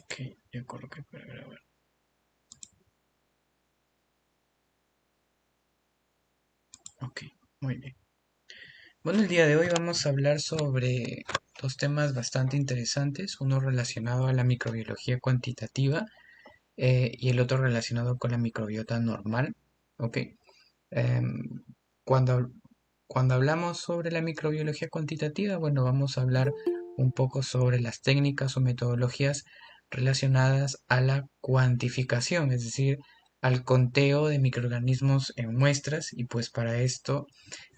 Ok, ya coloqué para grabar. Ok, muy bien. Bueno, el día de hoy vamos a hablar sobre dos temas bastante interesantes, uno relacionado a la microbiología cuantitativa y el otro relacionado con la microbiota normal. Ok, em, cuando, cuando hablamos sobre la microbiología cuantitativa, bueno, vamos a hablar un poco sobre las técnicas o metodologías relacionadas a la cuantificación, es decir, al conteo de microorganismos en muestras y pues para esto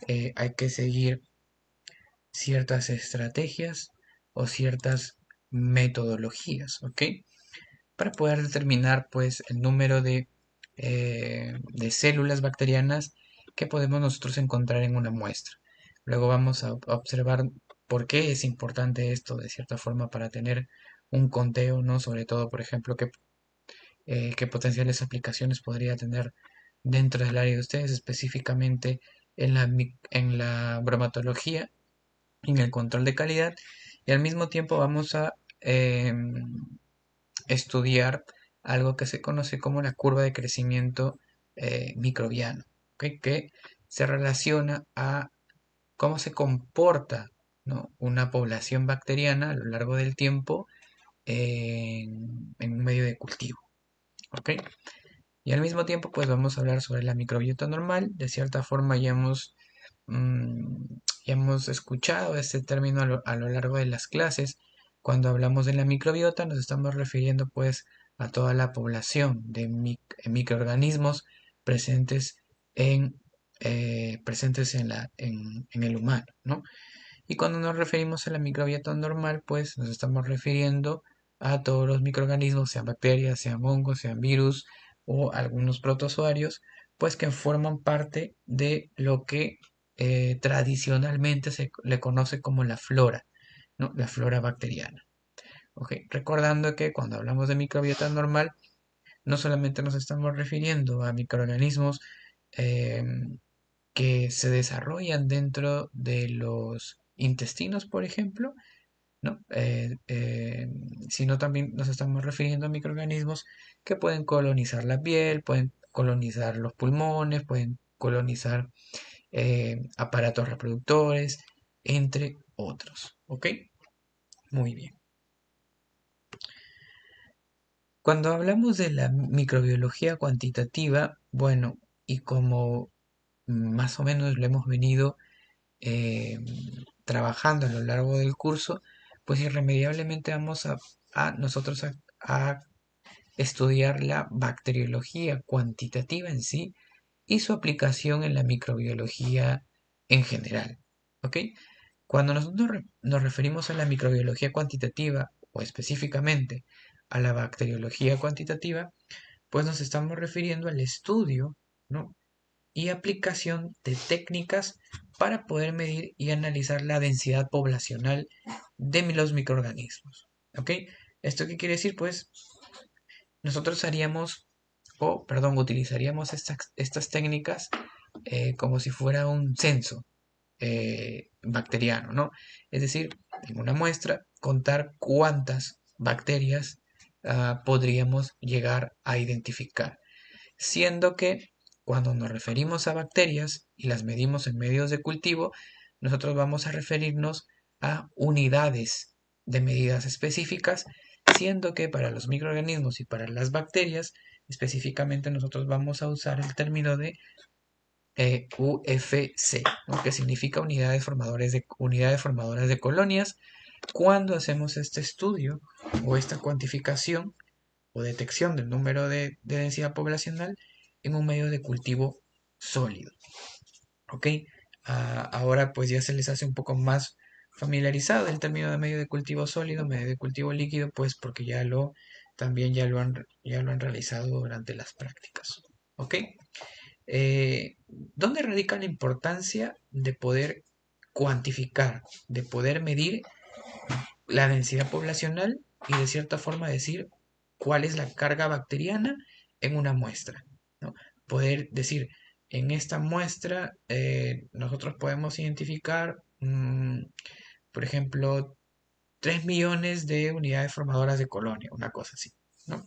hay que seguir ciertas estrategias o ciertas metodologías, ¿ok? Para poder determinar pues el número de células bacterianas que podemos nosotros encontrar en una muestra. Luego vamos a observar por qué es importante esto de cierta forma para tener un conteo, ¿no? Sobre todo, por ejemplo, qué potenciales aplicaciones podría tener dentro del área de ustedes, específicamente en la bromatología y en el control de calidad. Y al mismo tiempo vamos a estudiar algo que se conoce como la curva de crecimiento microbiano, ¿ok? Que se relaciona a cómo se comporta, ¿no? Una población bacteriana a lo largo del tiempo en un medio de cultivo, ¿ok? Y al mismo tiempo, pues vamos a hablar sobre la microbiota normal. De cierta forma mm, ya hemos escuchado este término a lo largo de las clases. Cuando hablamos de la microbiota, nos estamos refiriendo pues a toda la población de microorganismos presentes presentes en el humano, ¿no? Y cuando nos referimos a la microbiota normal, pues nos estamos refiriendo a todos los microorganismos, sean bacterias, sean hongos, sean virus o algunos protozoarios, pues que forman parte de lo que tradicionalmente se le conoce como la flora, ¿no? La flora bacteriana. ¿Ok? Recordando que cuando hablamos de microbiota normal, no solamente nos estamos refiriendo a microorganismos eh, que se desarrollan dentro de los intestinos, por ejemplo, ¿no? Sino también nos estamos refiriendo a microorganismos que pueden colonizar la piel, pueden colonizar los pulmones, pueden colonizar aparatos reproductores, entre otros. ¿Ok? Muy bien. Cuando hablamos de la microbiología cuantitativa, bueno, y como más o menos lo hemos venido eh, trabajando a lo largo del curso, pues irremediablemente vamos a nosotros a estudiar la bacteriología cuantitativa en sí y su aplicación en la microbiología en general. ¿Ok? Cuando nosotros nos referimos a la microbiología cuantitativa o específicamente a la bacteriología cuantitativa, pues nos estamos refiriendo al estudio, ¿no? Y aplicación de técnicas para poder medir y analizar la densidad poblacional de los microorganismos. ¿Ok? ¿Esto qué quiere decir? Pues nosotros haríamos, o perdón, utilizaríamos estas técnicas como si fuera un censo bacteriano, ¿no? Es decir, en una muestra, contar cuántas bacterias podríamos llegar a identificar, siendo que cuando nos referimos a bacterias y las medimos en medios de cultivo, nosotros vamos a referirnos a unidades de medidas específicas, siendo que para los microorganismos y para las bacterias, específicamente nosotros vamos a usar el término de UFC, ¿no? Que significa unidades formadoras de colonias, cuando hacemos este estudio o esta cuantificación o detección del número de densidad poblacional en un medio de cultivo sólido. ¿Ok? Ahora pues ya se les hace un poco más familiarizado el término de medio de cultivo sólido, medio de cultivo líquido, pues porque también ya lo han realizado durante las prácticas. ¿Ok? ¿Dónde radica la importancia de poder cuantificar, de poder medir la densidad poblacional y de cierta forma decir cuál es la carga bacteriana en una muestra, ¿no? Poder decir, en esta muestra nosotros podemos identificar, por ejemplo, 3 millones de unidades formadoras de colonia, una cosa así, ¿no?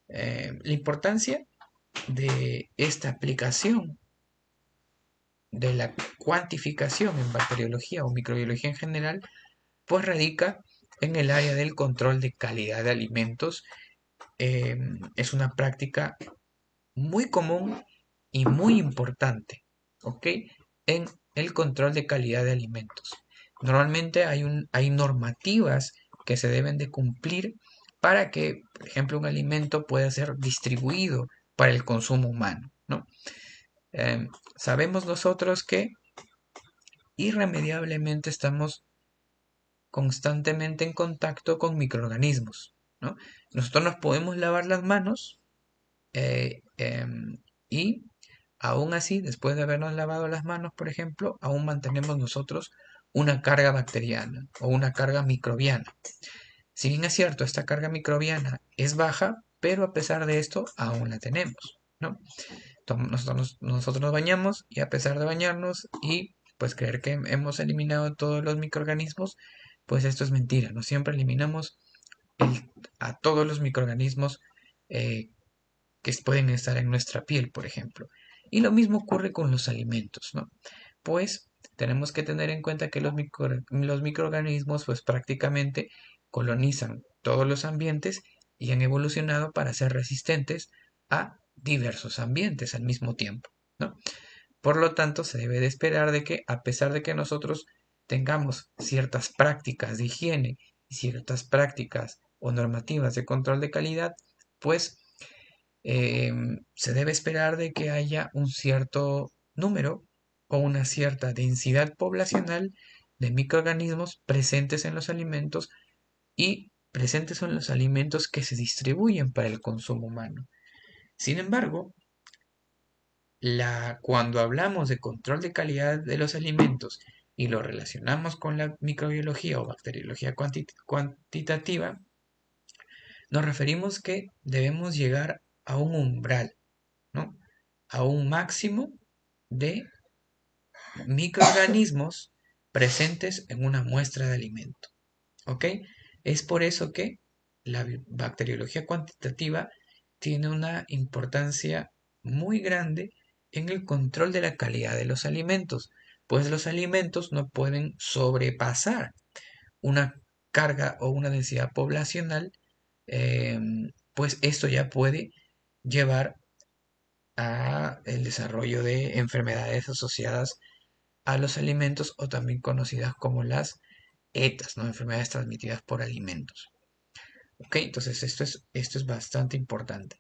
La importancia de esta aplicación de la cuantificación en bacteriología o microbiología en general, pues radica en el área del control de calidad de alimentos. Es una práctica muy común y muy importante, ¿ok? En el control de calidad de alimentos. Normalmente hay normativas que se deben de cumplir para que, por ejemplo, un alimento pueda ser distribuido para el consumo humano, ¿no? Sabemos nosotros que irremediablemente estamos constantemente en contacto con microorganismos, ¿no? Nosotros nos podemos lavar las manos y aún así, después de habernos lavado las manos, por ejemplo, aún mantenemos nosotros una carga bacteriana o una carga microbiana. Si bien es cierto, esta carga microbiana es baja, pero a pesar de esto aún la tenemos, ¿no? Nosotros nos bañamos y a pesar de bañarnos y pues creer que hemos eliminado todos los microorganismos, pues esto es mentira. No siempre eliminamos a todos los microorganismos eh, que pueden estar en nuestra piel, por ejemplo. Y lo mismo ocurre con los alimentos, ¿no? Pues tenemos que tener en cuenta que los microorganismos pues prácticamente colonizan todos los ambientes y han evolucionado para ser resistentes a diversos ambientes al mismo tiempo, ¿no? Por lo tanto, se debe de esperar de que a pesar de que nosotros tengamos ciertas prácticas de higiene y ciertas prácticas o normativas de control de calidad, pues se debe esperar de que haya un cierto número o una cierta densidad poblacional de microorganismos presentes en los alimentos y presentes en los alimentos que se distribuyen para el consumo humano. Sin embargo, cuando hablamos de control de calidad de los alimentos y lo relacionamos con la microbiología o bacteriología cuantitativa, nos referimos que debemos llegar a un umbral, ¿no? A un máximo de microorganismos presentes en una muestra de alimento. ¿Ok? Es por eso que la bacteriología cuantitativa tiene una importancia muy grande en el control de la calidad de los alimentos, pues los alimentos no pueden sobrepasar una carga o una densidad poblacional, eh, pues esto ya puede llevar a el desarrollo de enfermedades asociadas a los alimentos o también conocidas como las ETAs, ¿no? Enfermedades transmitidas por alimentos. Ok, entonces esto es bastante importante.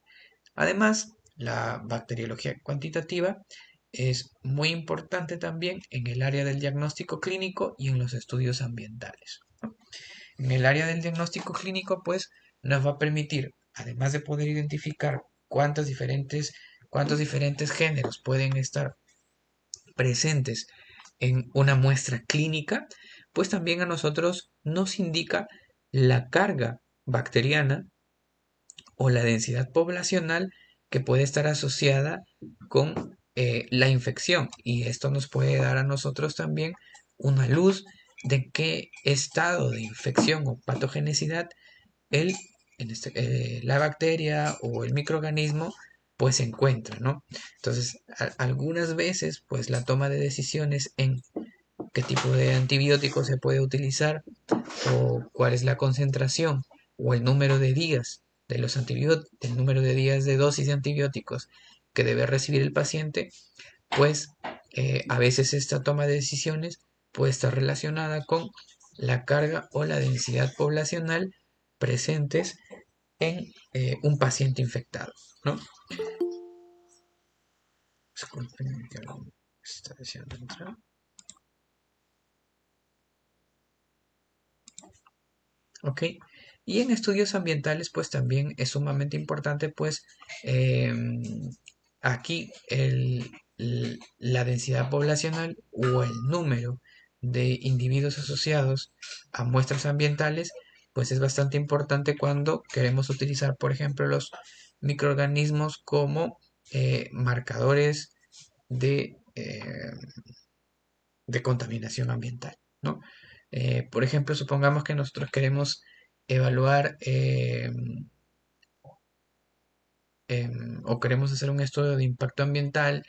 Además, la bacteriología cuantitativa es muy importante también en el área del diagnóstico clínico y en los estudios ambientales, ¿no? En el área del diagnóstico clínico, pues, nos va a permitir, además de poder identificar cuántos diferentes géneros pueden estar presentes en una muestra clínica, pues también a nosotros nos indica la carga bacteriana o la densidad poblacional que puede estar asociada con la infección. Y esto nos puede dar a nosotros también una luz de qué estado de infección o patogenicidad el, la bacteria o el microorganismo pues se encuentra, ¿no? Entonces, algunas veces pues la toma de decisiones en qué tipo de antibiótico se puede utilizar o cuál es la concentración o el número de días de los antibióticos, el número de días de dosis de antibióticos que debe recibir el paciente, pues a veces esta toma de decisiones puede estar relacionada con la carga o la densidad poblacional presentes en un paciente infectado, ¿no? Disculpen, que algo está deseando entrar. Ok. Y en estudios ambientales, pues también es sumamente importante, pues aquí la densidad poblacional o el número de individuos asociados a muestras ambientales, pues es bastante importante cuando queremos utilizar, por ejemplo, los microorganismos como marcadores de, de contaminación ambiental, ¿no? Por ejemplo, supongamos que nosotros queremos evaluar o queremos hacer un estudio de impacto ambiental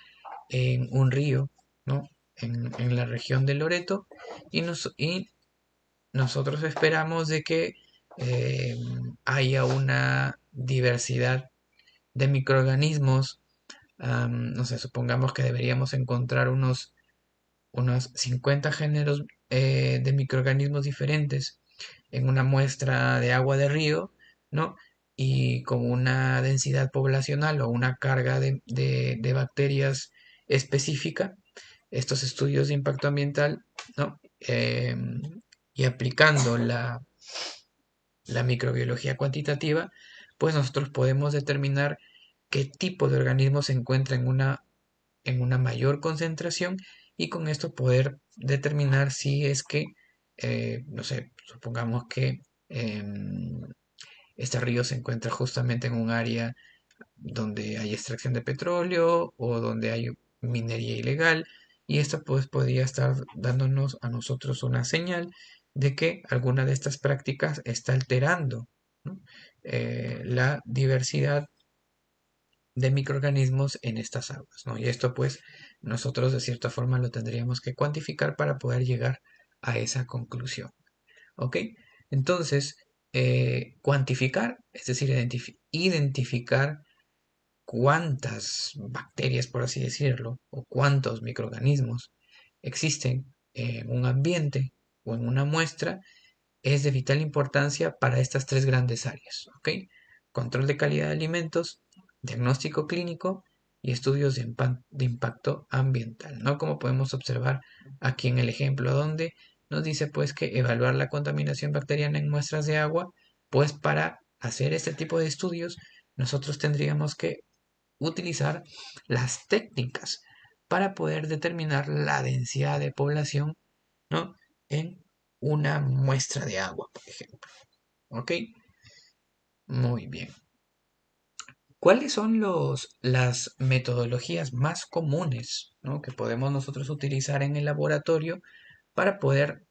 en un río, ¿no? En la región de Loreto y nosotros esperamos de que eh, haya una diversidad de microorganismos. No sé, supongamos que deberíamos encontrar unos 50 géneros de microorganismos diferentes en una muestra de agua de río, ¿no? Y con una densidad poblacional o una carga de bacterias específica, estos estudios de impacto ambiental, ¿no? Y aplicando la microbiología cuantitativa, pues nosotros podemos determinar qué tipo de organismo se encuentra en una mayor concentración y con esto poder determinar si es que, no sé, supongamos que este río se encuentra justamente en un área donde hay extracción de petróleo o donde hay minería ilegal y esto pues podría estar dándonos a nosotros una señal de que alguna de estas prácticas está alterando, ¿no? La diversidad de microorganismos en estas aguas, ¿no? Y esto pues nosotros de cierta forma lo tendríamos que cuantificar para poder llegar a esa conclusión, ¿ok? Entonces, cuantificar, es decir, identificar cuántas bacterias, por así decirlo, o cuántos microorganismos existen en un ambiente o en una muestra, es de vital importancia para estas tres grandes áreas, ¿ok? Control de calidad de alimentos, diagnóstico clínico y estudios de impacto ambiental, ¿no? Como podemos observar aquí en el ejemplo donde nos dice pues que evaluar la contaminación bacteriana en muestras de agua, pues para hacer este tipo de estudios nosotros tendríamos que utilizar las técnicas para poder determinar la densidad de población, ¿no? En una muestra de agua, por ejemplo. ¿Ok? Muy bien. ¿Cuáles son las metodologías más comunes, ¿no? que podemos nosotros utilizar en el laboratorio para poder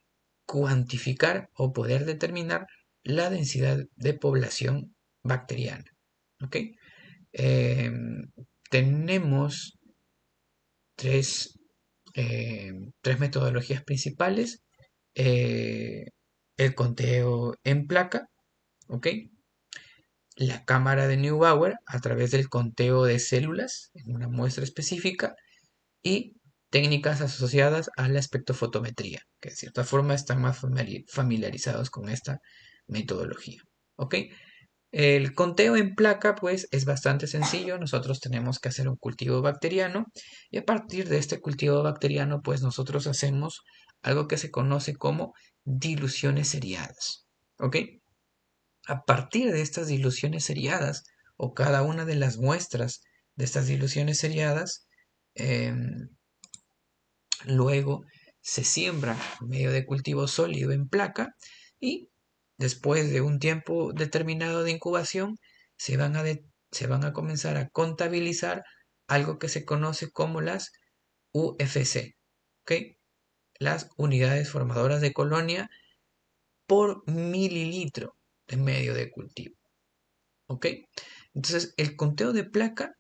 cuantificar o poder determinar la densidad de población bacteriana? ¿Ok? Tenemos tres, tres metodologías principales. eh, el conteo en placa, ¿ok? La cámara de Neubauer a través del conteo de células en una muestra específica y técnicas asociadas a la espectrofotometría, que de cierta forma están más familiarizados con esta metodología. ¿Ok? El conteo en placa, pues, es bastante sencillo. Nosotros tenemos que hacer un cultivo bacteriano y a partir de este cultivo bacteriano, pues, nosotros hacemos algo que se conoce como diluciones seriadas. ¿Ok? A partir de estas diluciones seriadas o cada una de las muestras de estas diluciones seriadas, em, luego se siembra medio de cultivo sólido en placa y después de un tiempo determinado de incubación se van a comenzar a contabilizar algo que se conoce como las UFC, ¿ok? Las unidades formadoras de colonia por mililitro de medio de cultivo, ¿ok? Entonces el conteo de placa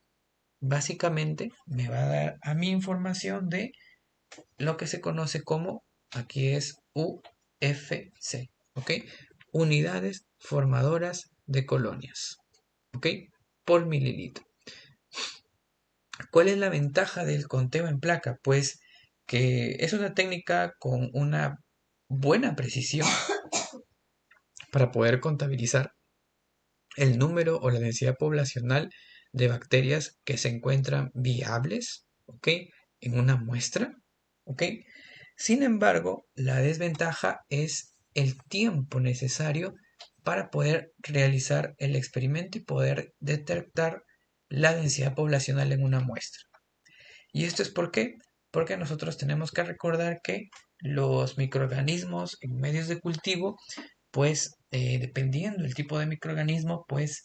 básicamente me va a dar a mí información de lo que se conoce como, aquí es UFC, ¿ok? Unidades formadoras de colonias, ¿ok? Por mililitro. ¿Cuál es la ventaja del conteo en placa? Pues que es una técnica con una buena precisión para poder contabilizar el número o la densidad poblacional de bacterias que se encuentran viables, ¿ok? En una muestra, ¿ok? Sin embargo, la desventaja es el tiempo necesario para poder realizar el experimento y poder detectar la densidad poblacional en una muestra. ¿Y esto es por qué? Porque nosotros tenemos que recordar que los microorganismos en medios de cultivo pues dependiendo del tipo de microorganismo, pues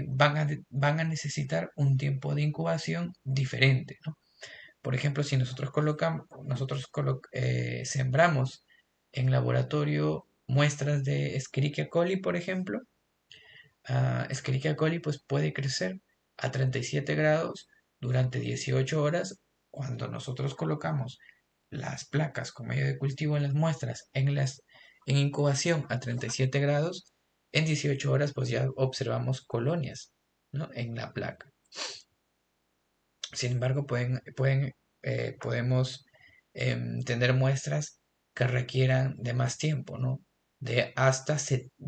van a necesitar un tiempo de incubación diferente, ¿no? Por ejemplo, si nosotros sembramos en laboratorio muestras de Escherichia coli, por ejemplo, Escherichia coli pues puede crecer a 37 grados durante 18 horas cuando nosotros colocamos las placas con medio de cultivo en las muestras en incubación a 37 grados. En 18 horas pues ya observamos colonias, ¿no?, en la placa. Sin embargo, podemos tener muestras que requieran de más tiempo, ¿no? De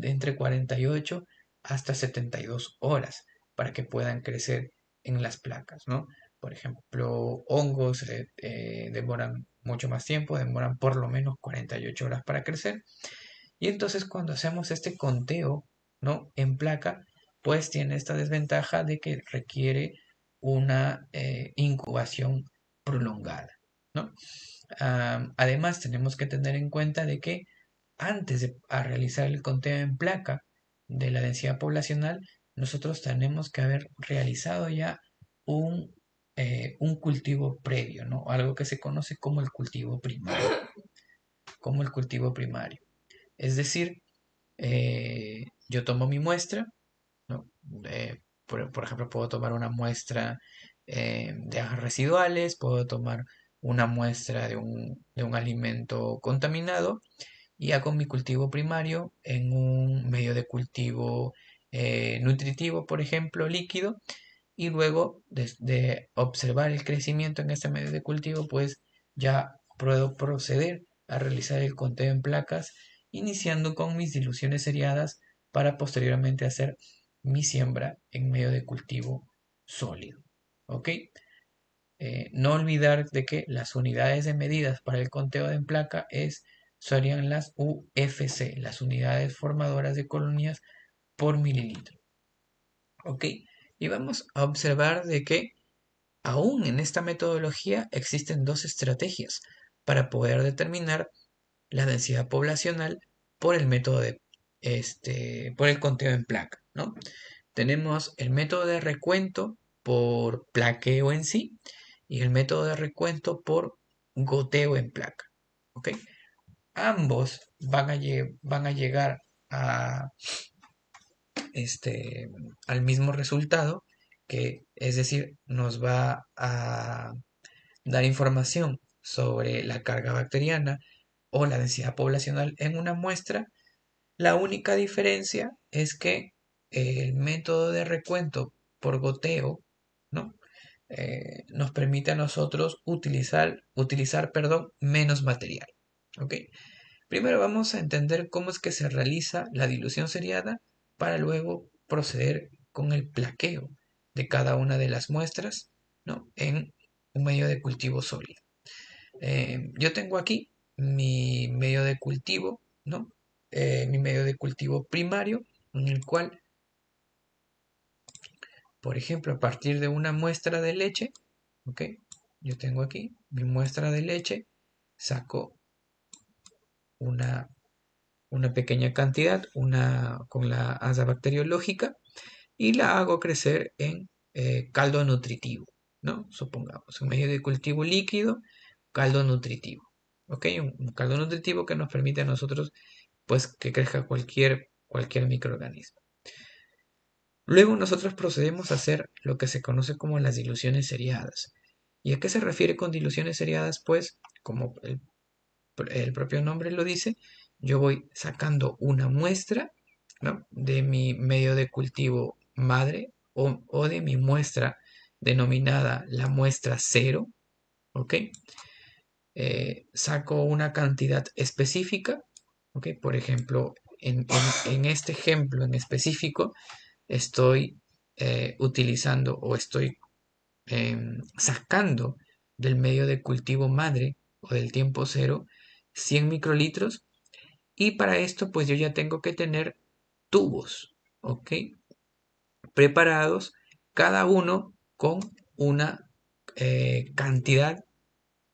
entre 48 hasta 72 horas para que puedan crecer en las placas, ¿no? Por ejemplo, hongos demoran mucho más tiempo, demoran por lo menos 48 horas para crecer. Y entonces cuando hacemos este conteo, ¿no?, en placa, pues tiene esta desventaja de que requiere una incubación prolongada, ¿no? Además, tenemos que tener en cuenta de que antes de realizar el conteo en placa de la densidad poblacional, nosotros tenemos que haber realizado ya un cultivo previo, ¿no? Algo que se conoce como el cultivo primario, como el cultivo primario. Es decir, yo tomo mi muestra, ¿no? Por ejemplo, puedo tomar una muestra de aguas residuales, puedo tomar una muestra de un alimento contaminado y hago mi cultivo primario en un medio de cultivo nutritivo, por ejemplo, líquido, y luego de observar el crecimiento en este medio de cultivo, pues ya puedo proceder a realizar el conteo en placas, iniciando con mis diluciones seriadas para posteriormente hacer mi siembra en medio de cultivo sólido. ¿Ok? No olvidar de que las unidades de medidas para el conteo en placa serían las UFC, las unidades formadoras de colonias por mililitro. ¿Ok? Y vamos a observar de que aún en esta metodología existen dos estrategias para poder determinar la densidad poblacional por el método por el conteo en placa, ¿no? Tenemos el método de recuento por plaqueo en sí y el método de recuento por goteo en placa, ¿ok? Ambos van a llegar a, al mismo resultado, que es decir, nos va a dar información sobre la carga bacteriana o la densidad poblacional en una muestra. La única diferencia es que el método de recuento por goteo, ¿no?, nos permite a nosotros utilizar, perdón, menos material. ¿Ok? Primero vamos a entender cómo es que se realiza la dilución seriada para luego proceder con el plaqueo de cada una de las muestras, ¿no?, en un medio de cultivo sólido. Yo tengo aquí mi medio de cultivo, ¿no? Mi medio de cultivo primario, en el cual, por ejemplo, a partir de una muestra de leche, ¿ok? Yo tengo aquí mi muestra de leche, saco una, una pequeña cantidad, con la asa bacteriológica, y la hago crecer en caldo nutritivo, ¿no? Supongamos, un medio de cultivo líquido, caldo nutritivo, ¿ok? Un caldo nutritivo que nos permite a nosotros, pues, que crezca cualquier microorganismo. Luego nosotros procedemos a hacer lo que se conoce como las diluciones seriadas. ¿Y a qué se refiere con diluciones seriadas? Pues, como el propio nombre lo dice, yo voy sacando una muestra, ¿no?, de mi medio de cultivo madre o de mi muestra denominada la muestra cero, ¿ok? Saco una cantidad específica, ¿ok? Por ejemplo, en este ejemplo en específico, estoy utilizando o estoy sacando del medio de cultivo madre o del tiempo cero 100 microlitros, y para esto pues yo ya tengo que tener tubos, ¿ok?, preparados, cada uno con una cantidad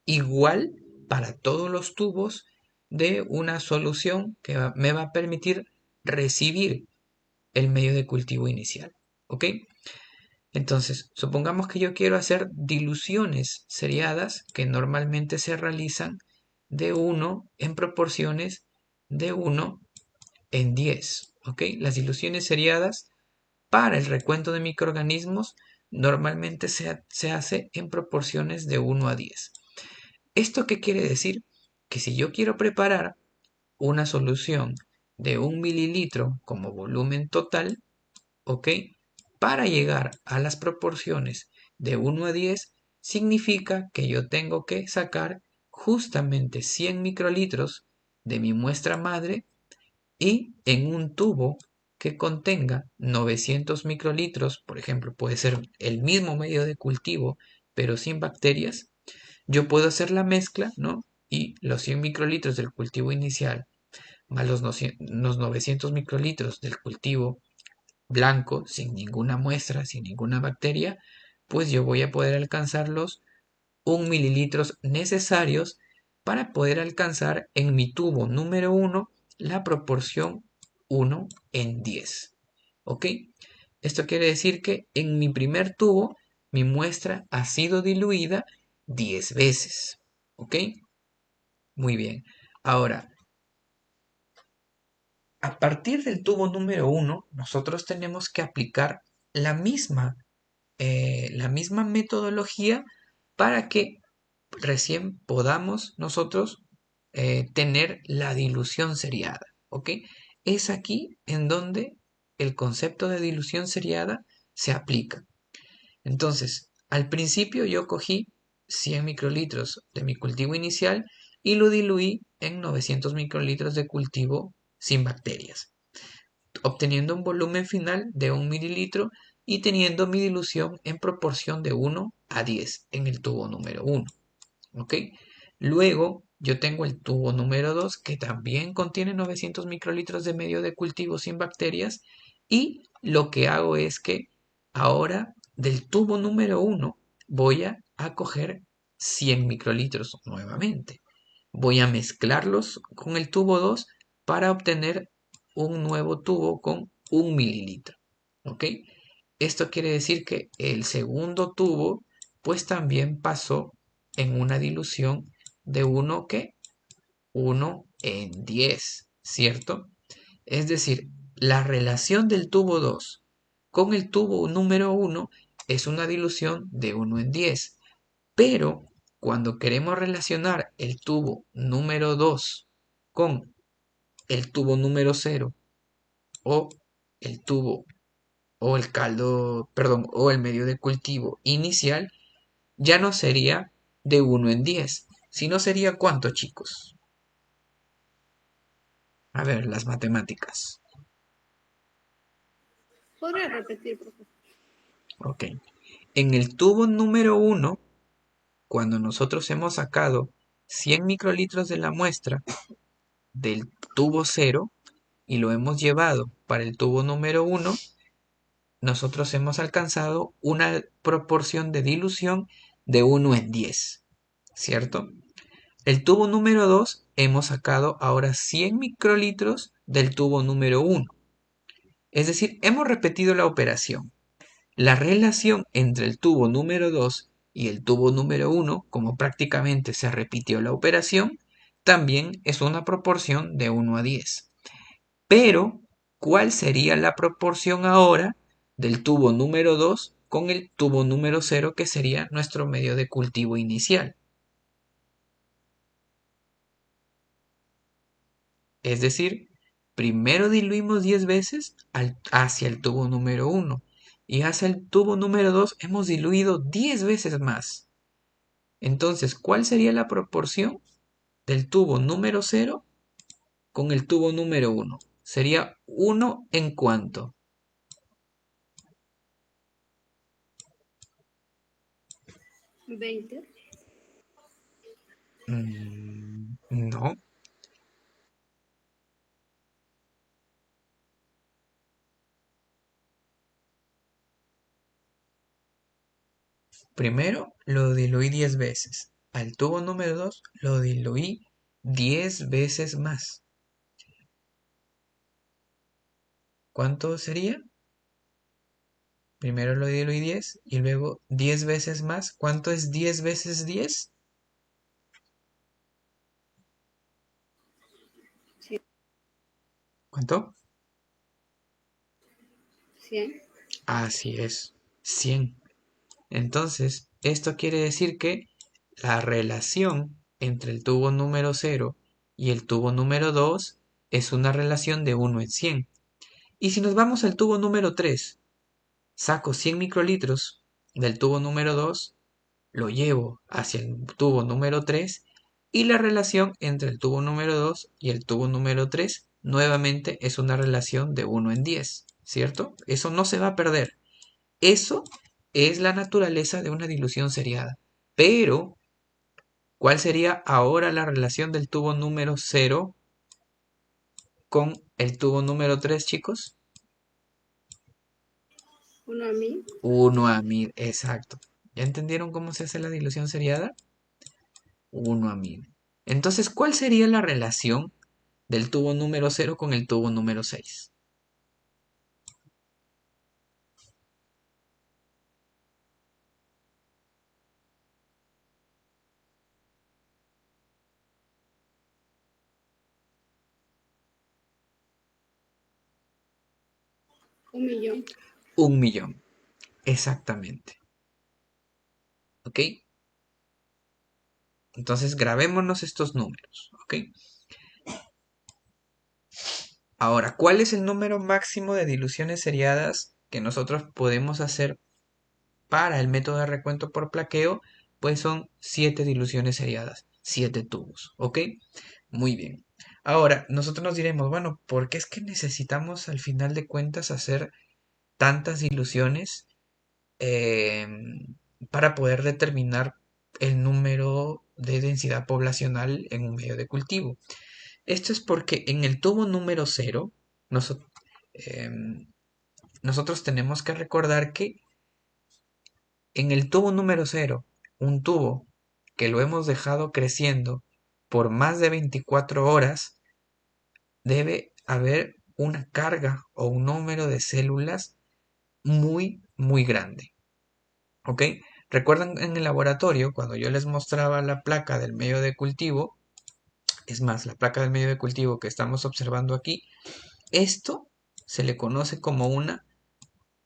igual para todos los tubos de una solución que me va a permitir recibir el medio de cultivo inicial, ¿ok? Entonces, supongamos que yo quiero hacer diluciones seriadas que normalmente se realizan de 1 en proporciones de 1 en 10. ¿Ok? Las diluciones seriadas para el recuento de microorganismos normalmente se hace en proporciones de 1 a 10. ¿Esto qué quiere decir? Que si yo quiero preparar una solución de 1 mililitro como volumen total, ¿ok? Para llegar a las proporciones de 1 a 10, significa que yo tengo que sacar justamente 100 microlitros de mi muestra madre y en un tubo que contenga 900 microlitros, por ejemplo, puede ser el mismo medio de cultivo, pero sin bacterias, yo puedo hacer la mezcla, ¿no? Y los 100 microlitros del cultivo inicial más los 900 microlitros del cultivo blanco, sin ninguna muestra, sin ninguna bacteria, pues yo voy a poder alcanzar los 1 mililitros necesarios para poder alcanzar en mi tubo número 1 la proporción 1 en 10. ¿Ok? Esto quiere decir que en mi primer tubo mi muestra ha sido diluida 10 veces. ¿Ok? Muy bien. Ahora, a partir del tubo número 1, nosotros tenemos que aplicar la misma, la misma metodología para que recién podamos nosotros tener la dilución seriada. ¿Ok? Es aquí en donde el concepto de dilución seriada se aplica. Entonces, al principio yo cogí 100 microlitros de mi cultivo inicial y lo diluí en 900 microlitros de cultivo sin bacterias, obteniendo un volumen final de 1 mililitro y teniendo mi dilución en proporción de 1 a 10 en el tubo número 1. ¿Ok? Luego yo tengo el tubo número 2 que también contiene 900 microlitros de medio de cultivo sin bacterias y lo que hago es que ahora del tubo número 1 voy a coger 100 microlitros nuevamente. Voy a mezclarlos con el tubo 2 para obtener un nuevo tubo con 1 mililitro. ¿Ok? Esto quiere decir que el segundo tubo pues también pasó en una dilución de 1 que 1 en 10, ¿cierto? Es decir, la relación del tubo 2 con el tubo número 1 es una dilución de 1 en 10. Pero cuando queremos relacionar el tubo número 2 con el tubo número 0 o el tubo o el caldo, perdón, o el medio de cultivo inicial, ya no sería de 1 en 10, sino sería ¿cuánto, chicos? A ver, las matemáticas. ¿Podría repetir, profesor? Ok. En el tubo número 1, cuando nosotros hemos sacado 100 microlitros de la muestra del tubo 0 y lo hemos llevado para el tubo número 1, nosotros hemos alcanzado una proporción de dilución de 1 en 10, ¿cierto? El tubo número 2 hemos sacado ahora 100 microlitros del tubo número 1. Es decir, hemos repetido la operación. La relación entre el tubo número 2 y el tubo número 1, como prácticamente se repitió la operación, también es una proporción de 1 a 10. Pero, ¿cuál sería la proporción ahora del tubo número 2 con el tubo número 0, que sería nuestro medio de cultivo inicial? Es decir, primero diluimos 10 veces hacia el tubo número 1 y hacia el tubo número 2 hemos diluido 10 veces más. Entonces, ¿cuál sería la proporción del tubo número 0 con el tubo número 1? Sería 1 en cuánto. 20. No. Primero lo diluí 10 veces. Al tubo número 2 lo diluí 10 veces más. ¿Cuánto sería? Primero lo diluí 10 y luego 10 veces más. ¿Cuánto es 10 veces 10? ¿Cuánto? 100. Así es, 100. Entonces, esto quiere decir que la relación entre el tubo número 0 y el tubo número 2 es una relación de 1 en 100. Y si nos vamos al tubo número 3, saco 100 microlitros del tubo número 2, lo llevo hacia el tubo número 3 y la relación entre el tubo número 2 y el tubo número 3 nuevamente es una relación de 1 en 10, ¿cierto? Eso no se va a perder. Eso es la naturaleza de una dilución seriada. Pero, ¿cuál sería ahora la relación del tubo número 0 con el tubo número 3, chicos? 1 a 1000. 1 a 1000, exacto. ¿Ya entendieron cómo se hace la dilución seriada? 1 a 1000. Entonces, ¿cuál sería la relación del tubo número 0 con el tubo número 6? Un millón. 1 millón, exactamente. ¿Ok? Entonces, grabémonos estos números. ¿Ok? Ahora, ¿cuál es el número máximo de diluciones seriadas que nosotros podemos hacer para el método de recuento por plaqueo? Pues son 7 diluciones seriadas, 7 tubos, ¿ok? Muy bien. Ahora, nosotros nos diremos, bueno, ¿por qué es que necesitamos al final de cuentas hacer tantas diluciones eh, para poder determinar el número de densidad poblacional en un medio de cultivo? Esto es porque en el tubo número 0, nosotros tenemos que recordar que en el tubo número 0, un tubo que lo hemos dejado creciendo por más de 24 horas, debe haber una carga o un número de células muy, muy grande. ¿Ok? ¿Recuerdan en el laboratorio cuando yo les mostraba la placa del medio de cultivo? Es más, la placa del medio de cultivo que estamos observando aquí, esto se le conoce como una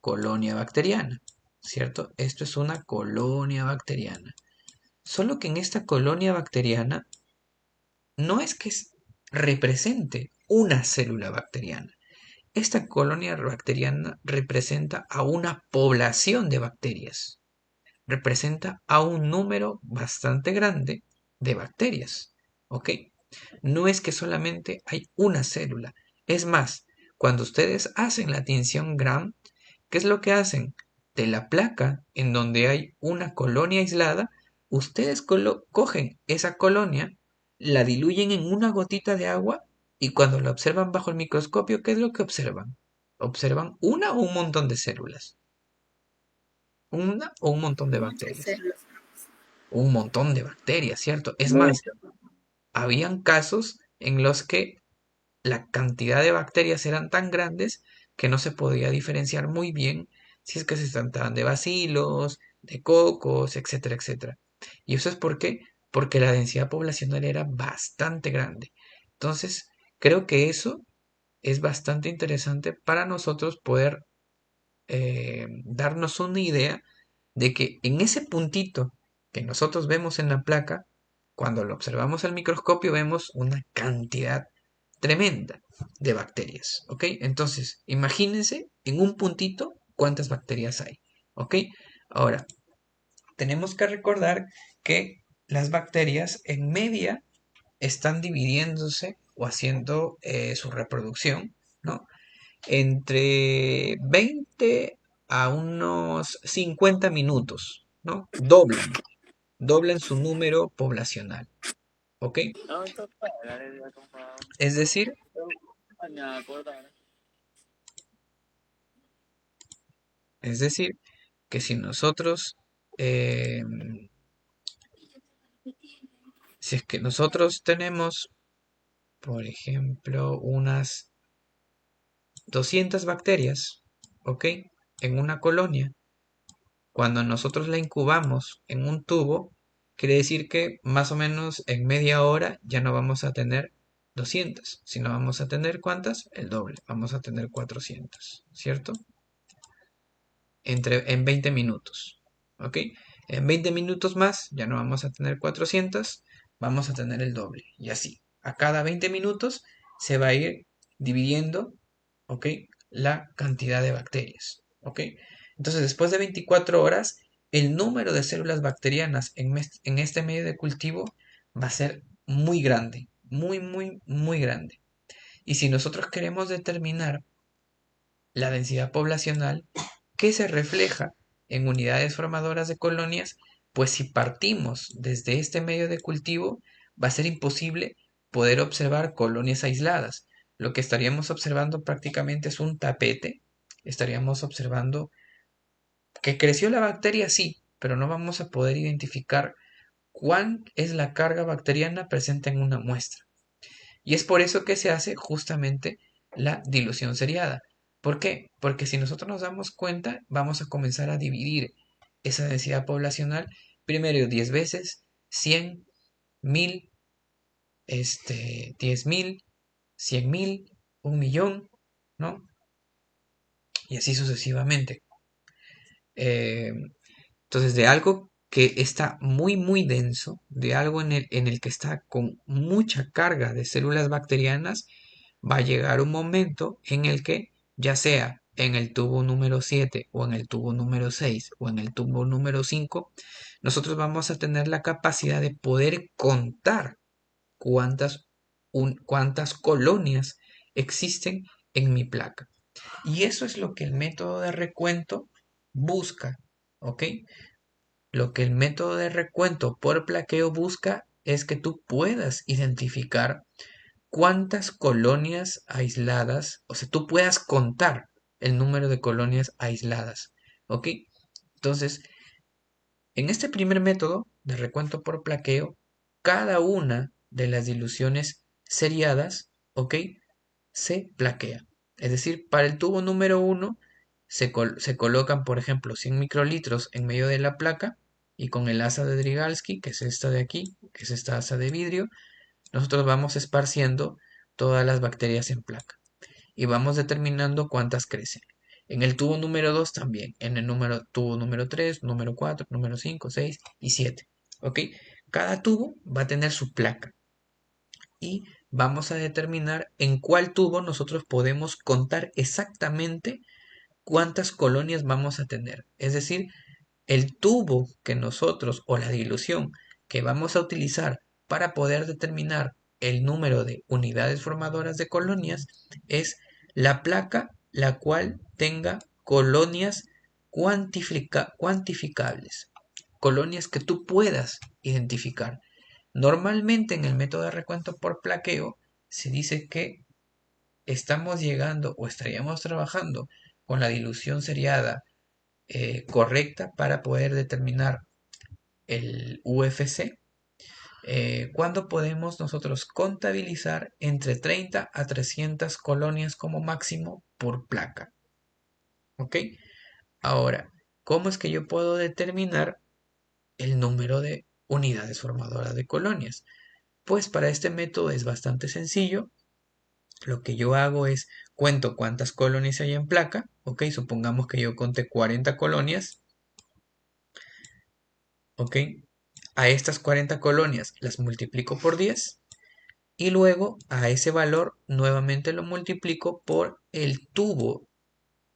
colonia bacteriana, ¿cierto? Esto es una colonia bacteriana. Solo que en esta colonia bacteriana no es que represente una célula bacteriana. Esta colonia bacteriana representa a una población de bacterias. Representa a un número bastante grande de bacterias. ¿Ok? No es que solamente hay una célula. Es más, cuando ustedes hacen la tinción Gram, ¿qué es lo que hacen? De la placa en donde hay una colonia aislada, ustedes cogen esa colonia, la diluyen en una gotita de agua y cuando la observan bajo el microscopio, ¿qué es lo que observan? ¿Observan una o un montón de células? ¿Una o un montón de Muchas bacterias? células. Un montón de bacterias, ¿cierto? Es más, Mucho. habían casos en los que la cantidad de bacterias eran tan grandes que no se podía diferenciar muy bien si es que se trataban de bacilos, de cocos, etcétera, etcétera. ¿Y eso es por qué? Porque la densidad poblacional era bastante grande. Entonces, creo que eso es bastante interesante para nosotros poder darnos una idea de que en ese puntito que nosotros vemos en la placa, cuando lo observamos al microscopio vemos una cantidad tremenda de bacterias, ¿ok? Entonces, imagínense en un puntito cuántas bacterias hay, ¿ok? Ahora, tenemos que recordar que las bacterias en media están dividiéndose o haciendo su reproducción, ¿no? Entre 20 a unos 50 minutos, ¿no? Doblan su número poblacional, ¿ok? Es decir, es decir, que si nosotros, eh, si es que nosotros tenemos, por ejemplo, unas 200 bacterias, ¿ok? En una colonia, cuando nosotros la incubamos en un tubo, quiere decir que más o menos en media hora ya no vamos a tener 200. Si no, vamos a tener ¿cuántas? El doble. Vamos a tener 400, ¿cierto? En 20 minutos. ¿Ok? En 20 minutos más ya no vamos a tener 400, vamos a tener el doble. Y así. A cada 20 minutos se va a ir dividiendo, ¿ok? La cantidad de bacterias. ¿Ok? Entonces, después de 24 horas, el número de células bacterianas en este medio de cultivo va a ser muy grande. Muy, muy, muy grande. Y si nosotros queremos determinar la densidad poblacional, que se refleja en unidades formadoras de colonias, pues si partimos desde este medio de cultivo, va a ser imposible poder observar colonias aisladas. Lo que estaríamos observando prácticamente es un tapete. Estaríamos observando que creció la bacteria, sí, pero no vamos a poder identificar cuál es la carga bacteriana presente en una muestra. Y es por eso que se hace justamente la dilución seriada. ¿Por qué? Porque si nosotros nos damos cuenta, vamos a comenzar a dividir esa densidad poblacional primero 10 veces, 100, 1000, 10.000, 100.000, 1.000.000, ¿no? Y así sucesivamente. Eh, entonces, de algo que está muy, muy denso, de algo en el que está con mucha carga de células bacterianas, va a llegar un momento en el que, ya sea en el tubo número 7 o en el tubo número 6 o en el tubo número 5, nosotros vamos a tener la capacidad de poder contar cuántas, cuántas colonias existen en mi placa. Y eso es lo que el método de recuento busca, ¿ok? Lo que el método de recuento por plaqueo busca es que tú puedas identificar cuántas colonias aisladas, o sea, tú puedas contar el número de colonias aisladas, ¿ok? Entonces, en este primer método de recuento por plaqueo, cada una de las diluciones seriadas, ¿ok? Se plaquea. Es decir, para el tubo número 1 se colocan, por ejemplo, 100 microlitros en medio de la placa y con el asa de Drygalski, que es esta de aquí, que es esta asa de vidrio, nosotros vamos esparciendo todas las bacterias en placa y vamos determinando cuántas crecen. En el tubo número 2 también, en el tubo número 3, número 4, número 5, 6 y 7. ¿Ok? Cada tubo va a tener su placa y vamos a determinar en cuál tubo nosotros podemos contar exactamente cuántas colonias vamos a tener. Es decir, el tubo que nosotros o la dilución que vamos a utilizar para poder determinar el número de unidades formadoras de colonias es la placa la cual tenga colonias cuantificables, colonias que tú puedas identificar. Normalmente en el método de recuento por plaqueo se dice que estamos llegando o estaríamos trabajando con la dilución seriada correcta para poder determinar el UFC, cuando podemos nosotros contabilizar entre 30 a 300 colonias como máximo por placa. ¿Ok? Ahora, ¿cómo es que yo puedo determinar el número de unidades formadoras de colonias? Pues para este método es bastante sencillo. Lo que yo hago es cuento cuántas colonias hay en placa. Ok, supongamos que yo conté 40 colonias. Ok, a estas 40 colonias las multiplico por 10 y luego a ese valor nuevamente lo multiplico por el tubo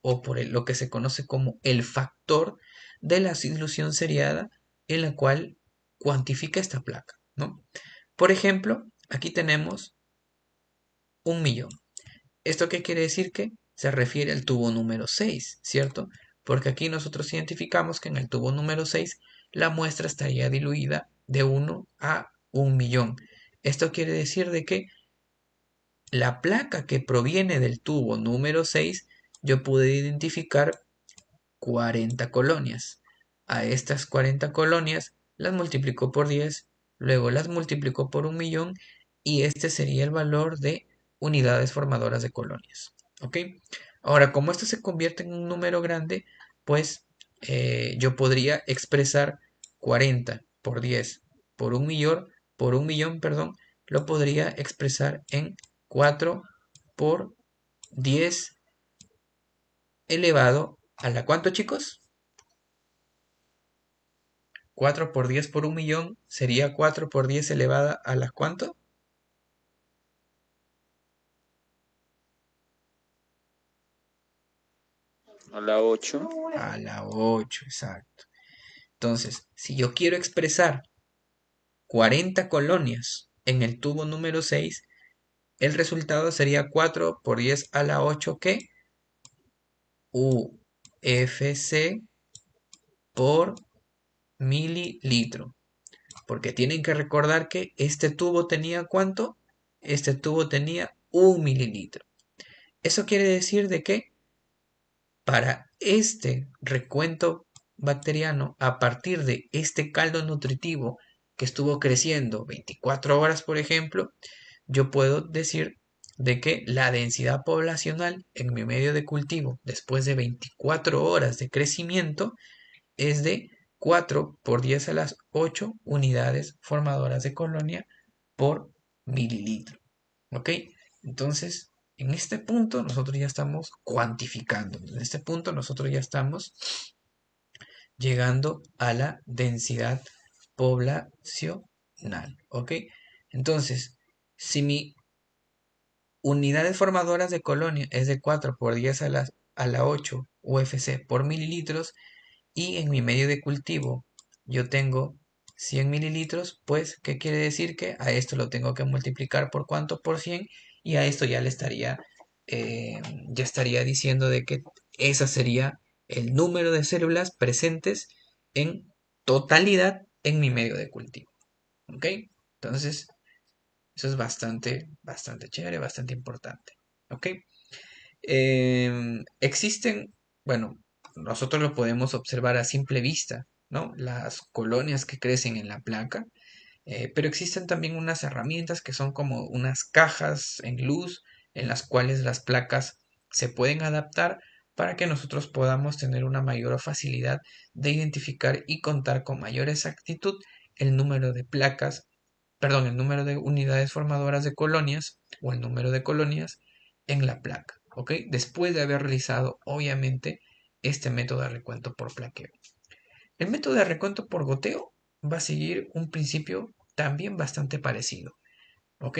o por lo que se conoce como el factor de la dilución seriada en la cual cuantifica esta placa, ¿no? Por ejemplo, aquí tenemos 1.000.000. ¿Esto qué quiere decir? Que se refiere al tubo número 6, ¿cierto? Porque aquí nosotros identificamos que en el tubo número 6 la muestra estaría diluida de 1 a 1.000.000. Esto quiere decir de que la placa que proviene del tubo número 6 yo pude identificar 40 colonias. A estas 40 colonias las multiplico por 10, luego las multiplico por 1.000.000 y este sería el valor de unidades formadoras de colonias. ¿Ok? Ahora, como esto se convierte en un número grande, pues yo podría expresar 40 por 10 por 1.000.000, perdón, lo podría expresar en 4 por 10 elevado a la ¿cuánto, chicos? 4 por 10 por 1.000.000 sería 4 por 10 elevada a la ¿cuánto? A la 8. A la 8, exacto. Entonces, si yo quiero expresar 40 colonias en el tubo número 6, el resultado sería 4 por 10 a la 8, ¿qué? UFC por mililitro. Porque tienen que recordar que este tubo tenía ¿cuánto? Este tubo tenía 1 mililitro. Eso quiere decir de que para este recuento bacteriano, a partir de este caldo nutritivo que estuvo creciendo 24 horas, por ejemplo, yo puedo decir de que la densidad poblacional en mi medio de cultivo después de 24 horas de crecimiento es de 4 por 10 a las 8 unidades formadoras de colonia por mililitro. ¿Ok? Entonces, en este punto nosotros ya estamos cuantificando. En este punto nosotros ya estamos llegando a la densidad poblacional. ¿Ok? Entonces, si mi unidades formadoras de colonia es de 4 por 10 a la 8 UFC por mililitros, y en mi medio de cultivo yo tengo 100 mililitros, pues, ¿qué quiere decir? Que a esto lo tengo que multiplicar por cuánto, por 100, y a esto ya le estaría, ya estaría diciendo de que ese sería el número de células presentes en totalidad en mi medio de cultivo. ¿Ok? Entonces, eso es bastante chévere, bastante importante. ¿Ok? Existen, bueno, nosotros lo podemos observar a simple vista, ¿no? Las colonias que crecen en la placa, pero existen también unas herramientas que son como unas cajas en luz en las cuales las placas se pueden adaptar para que nosotros podamos tener una mayor facilidad de identificar y contar con mayor exactitud el número de placas, perdón, el número de unidades formadoras de colonias o el número de colonias en la placa, ¿ok? Después de haber realizado, obviamente, este método de recuento por plaqueo. El método de recuento por goteo va a seguir un principio también bastante parecido, ¿ok?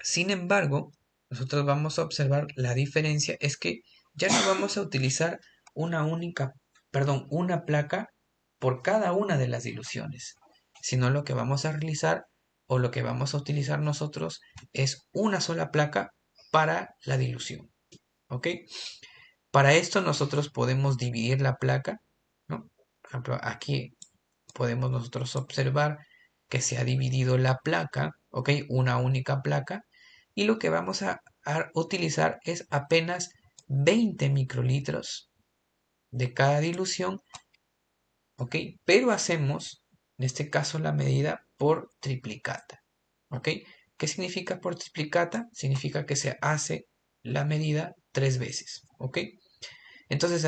Sin embargo, nosotros vamos a observar la diferencia es que ya no vamos a utilizar una única, perdón, una placa por cada una de las diluciones, sino lo que vamos a realizar o lo que vamos a utilizar nosotros es una sola placa para la dilución, ¿ok? Para esto nosotros podemos dividir la placa, ¿no? Por ejemplo, aquí podemos nosotros observar que se ha dividido la placa, ¿ok? Una única placa. Y lo que vamos a utilizar es apenas 20 microlitros de cada dilución, ¿ok? Pero hacemos, en este caso, la medida por triplicata, ¿ok? ¿Qué significa por triplicata? Significa que se hace la medida 3 veces, ¿ok? Entonces,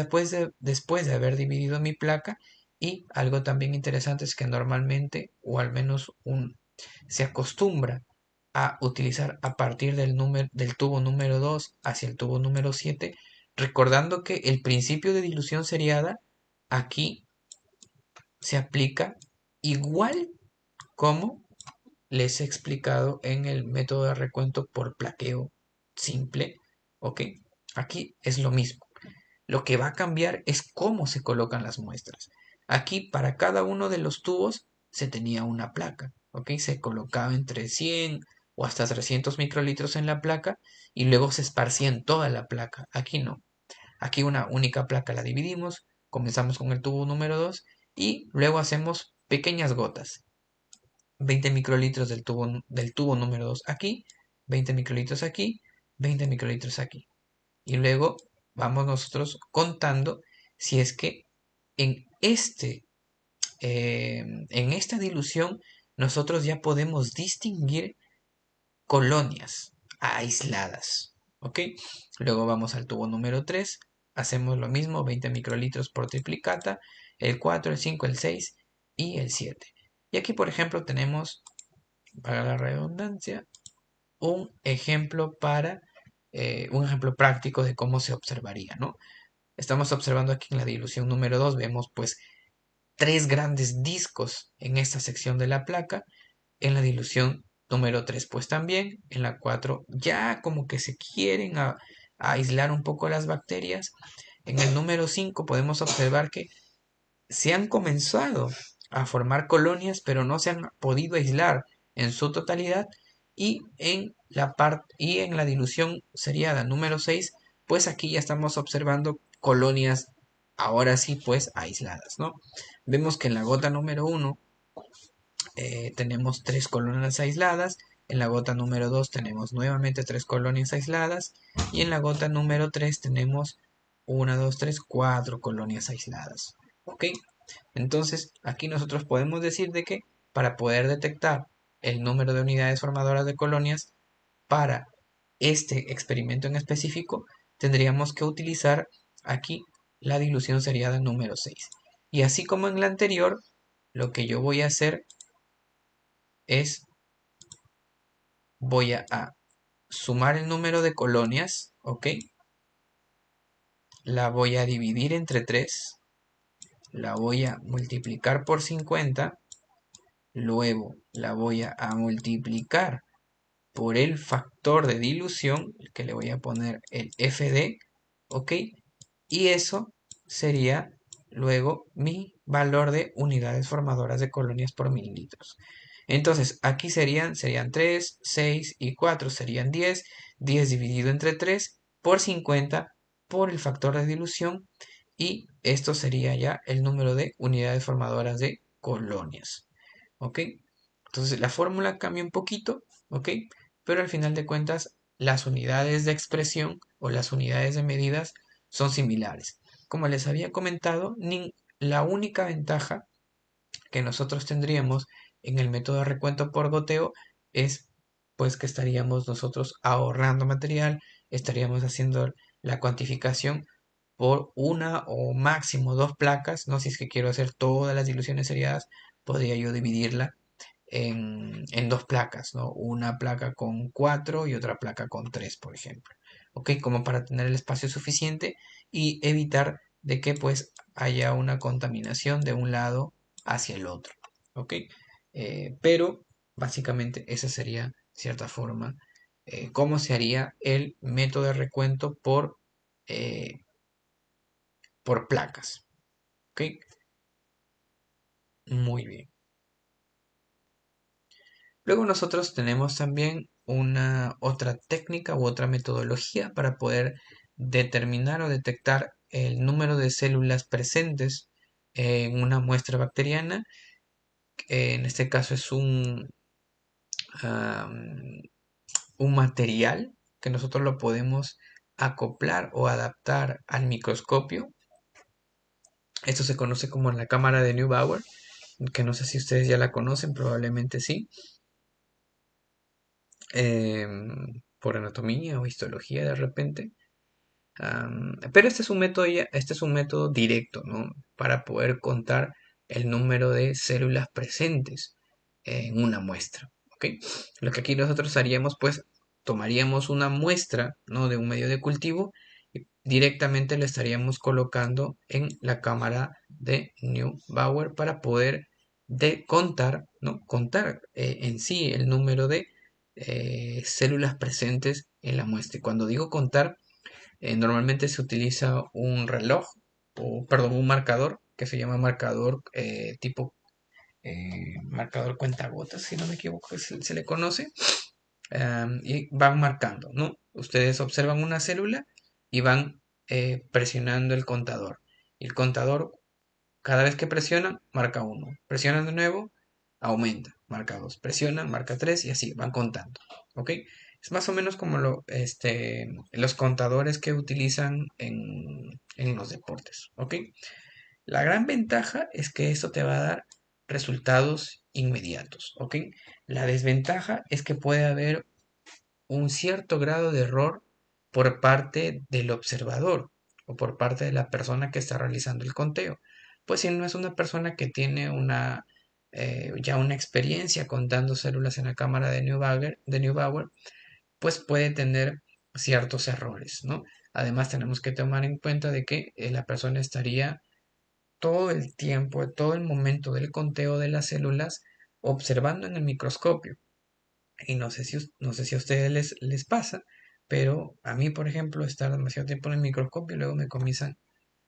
después de haber dividido mi placa, y algo también interesante es que normalmente, o al menos se acostumbra a utilizar a partir del tubo número 2 hacia el tubo número 7, recordando que el principio de dilución seriada aquí se aplica igual como les he explicado en el método de recuento por plaqueo simple, ¿ok? Aquí es lo mismo. Lo que va a cambiar es cómo se colocan las muestras. Aquí para cada uno de los tubos se tenía una placa, ¿ok? Se colocaba entre 100 o hasta 300 microlitros en la placa y luego se esparcía en toda la placa. Aquí no. Aquí una única placa la dividimos, comenzamos con el tubo número 2 y luego hacemos pequeñas gotas. 20 microlitros del tubo número 2 aquí, 20 microlitros aquí, 20 microlitros aquí. Y luego vamos nosotros contando si es que en, en esta dilución nosotros ya podemos distinguir colonias aisladas. ¿Ok? Luego vamos al tubo número 3, hacemos lo mismo, 20 microlitros por triplicata, el 4, el 5, el 6 y el 7. Y aquí, por ejemplo, tenemos para la redundancia, un ejemplo un ejemplo práctico de cómo se observaría, ¿no? Estamos observando aquí en la dilución número 2, vemos pues tres grandes discos en esta sección de la placa. En la dilución número 3 pues también. En la 4 ya como que se quieren a aislar un poco las bacterias. En el número 5 podemos observar que se han comenzado a formar colonias, pero no se han podido aislar en su totalidad. Y en la dilución seriada número 6 pues aquí ya estamos observando colonias ahora sí pues aisladas, ¿no? Vemos que en la gota número 1 tenemos tres colonias aisladas. En la gota número 2 tenemos nuevamente tres colonias aisladas. Y en la gota número 3 tenemos 1, 2, 3, 4 colonias aisladas. ¿Ok? Entonces, aquí nosotros podemos decir de que para poder detectar el número de unidades formadoras de colonias para este experimento en específico, tendríamos que utilizar aquí la dilución seriada número 6. Y así como en la anterior, lo que yo voy a hacer es, voy a sumar el número de colonias, ¿ok? La voy a dividir entre 3, la voy a multiplicar por 50, luego la voy a multiplicar por el factor de dilución, que le voy a poner el FD, ¿ok? Y eso sería luego mi valor de unidades formadoras de colonias por mililitros. Entonces, aquí serían 3, 6 y 4, serían 10. 10 dividido entre 3 por 50 por el factor de dilución. Y esto sería ya el número de unidades formadoras de colonias. ¿Ok? Entonces, la fórmula cambia un poquito, ¿ok? Pero al final de cuentas, las unidades de expresión o las unidades de medidas son similares. Como les había comentado, la única ventaja que nosotros tendríamos en el método de recuento por goteo es pues que estaríamos nosotros ahorrando material, estaríamos haciendo la cuantificación por una o máximo dos placas, ¿no? Si es que quiero hacer todas las diluciones seriadas, podría yo dividirla en dos placas, ¿no? Una placa con 4 y otra placa con 3, por ejemplo. ¿Ok? Como para tener el espacio suficiente y evitar de que pues haya una contaminación de un lado hacia el otro. ¿Ok? Pero básicamente esa sería, cierta forma, cómo se haría el método de recuento eh, por placas. ¿Ok? Muy bien. Luego nosotros tenemos también una otra técnica u otra metodología para poder determinar o detectar el número de células presentes en una muestra bacteriana. En este caso es am, un material que nosotros lo podemos acoplar o adaptar al microscopio. Esto se conoce como la cámara de Neubauer, que no sé si ustedes ya la conocen, probablemente sí. Por anatomía o histología de repente. Pero este es un método este es un método directo, ¿no? Para poder contar el número de células presentes en una muestra, ¿ok? Lo que aquí nosotros haríamos, pues, tomaríamos una muestra, ¿no? De un medio de cultivo y directamente le estaríamos colocando en la cámara de Neubauer para poder contar, ¿no? Contar en sí el número de células presentes en la muestra. Y cuando digo contar, normalmente se utiliza un reloj, o perdón, un marcador que se llama marcador tipo marcador cuentagotas, si no me equivoco, se le conoce. Y van marcando, ¿no? Ustedes observan una célula y van presionando el contador. Y el contador, cada vez que presionan, marca 1. Presionan de nuevo, aumenta, marca 2. Presionan, marca 3 y así van contando. ¿Ok? Es más o menos como los contadores que utilizan en los deportes. ¿Ok? La gran ventaja es que esto te va a dar resultados inmediatos. ¿Ok? La desventaja es que puede haber un cierto grado de error por parte del observador o por parte de la persona que está realizando el conteo. Pues si no es una persona que tiene ya una experiencia contando células en la cámara de Neubauer, pues puede tener ciertos errores, ¿no? Además tenemos que tomar en cuenta de que la persona estaría todo el tiempo, todo el momento del conteo de las células observando en el microscopio. Y no sé si a ustedes les pasa, pero a mí, por ejemplo, estar demasiado tiempo en el microscopio, luego me comienzan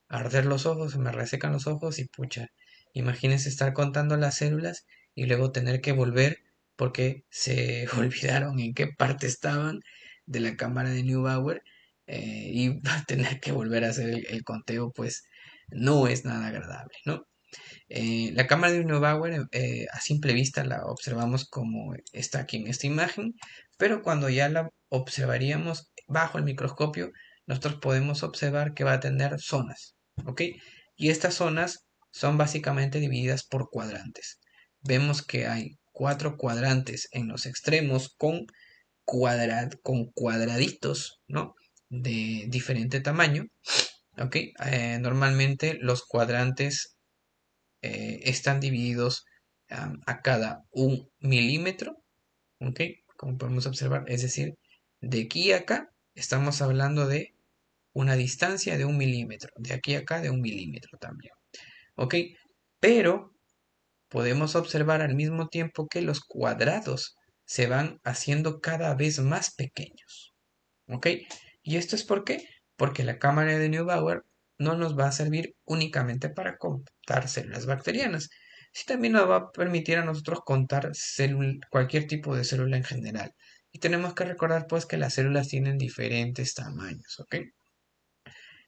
a arder los ojos, se me resecan los ojos y pucha, imagínense estar contando las células y luego tener que volver porque se olvidaron en qué parte estaban de la cámara de Neubauer, y tener que volver a hacer el conteo, pues no es nada agradable, ¿no? La cámara de Neubauer, a simple vista la observamos como está aquí en esta imagen, pero cuando ya la observaríamos bajo el microscopio, nosotros podemos observar que va a tener zonas, ¿ok? Y estas zonas son básicamente divididas por cuadrantes. Vemos que hay 4 cuadrantes en los extremos con cuadraditos, ¿no? De diferente tamaño, ¿ok? Normalmente los cuadrantes están divididos a cada 1 milímetro, ¿ok? Como podemos observar, es decir, de aquí a acá estamos hablando de una distancia de 1 milímetro, de aquí a acá de 1 milímetro también, ¿ok? Pero podemos observar al mismo tiempo que los cuadrados se van haciendo cada vez más pequeños, ¿ok? ¿Y esto es por qué? Porque la cámara de Neubauer no nos va a servir únicamente para contar células bacterianas, sino también nos va a permitir a nosotros contar cualquier tipo de célula en general. Y tenemos que recordar pues que las células tienen diferentes tamaños, ¿ok?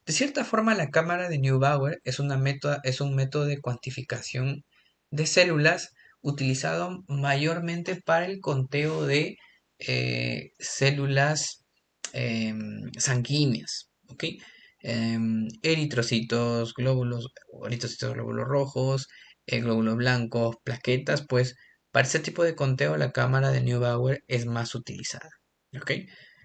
De cierta forma, la cámara de Neubauer es un método de cuantificación de células utilizado mayormente para el conteo de células sanguíneas, ¿ok? Eritrocitos, glóbulos rojos, glóbulos blancos, plaquetas, pues para ese tipo de conteo la cámara de Neubauer es más utilizada, ¿ok?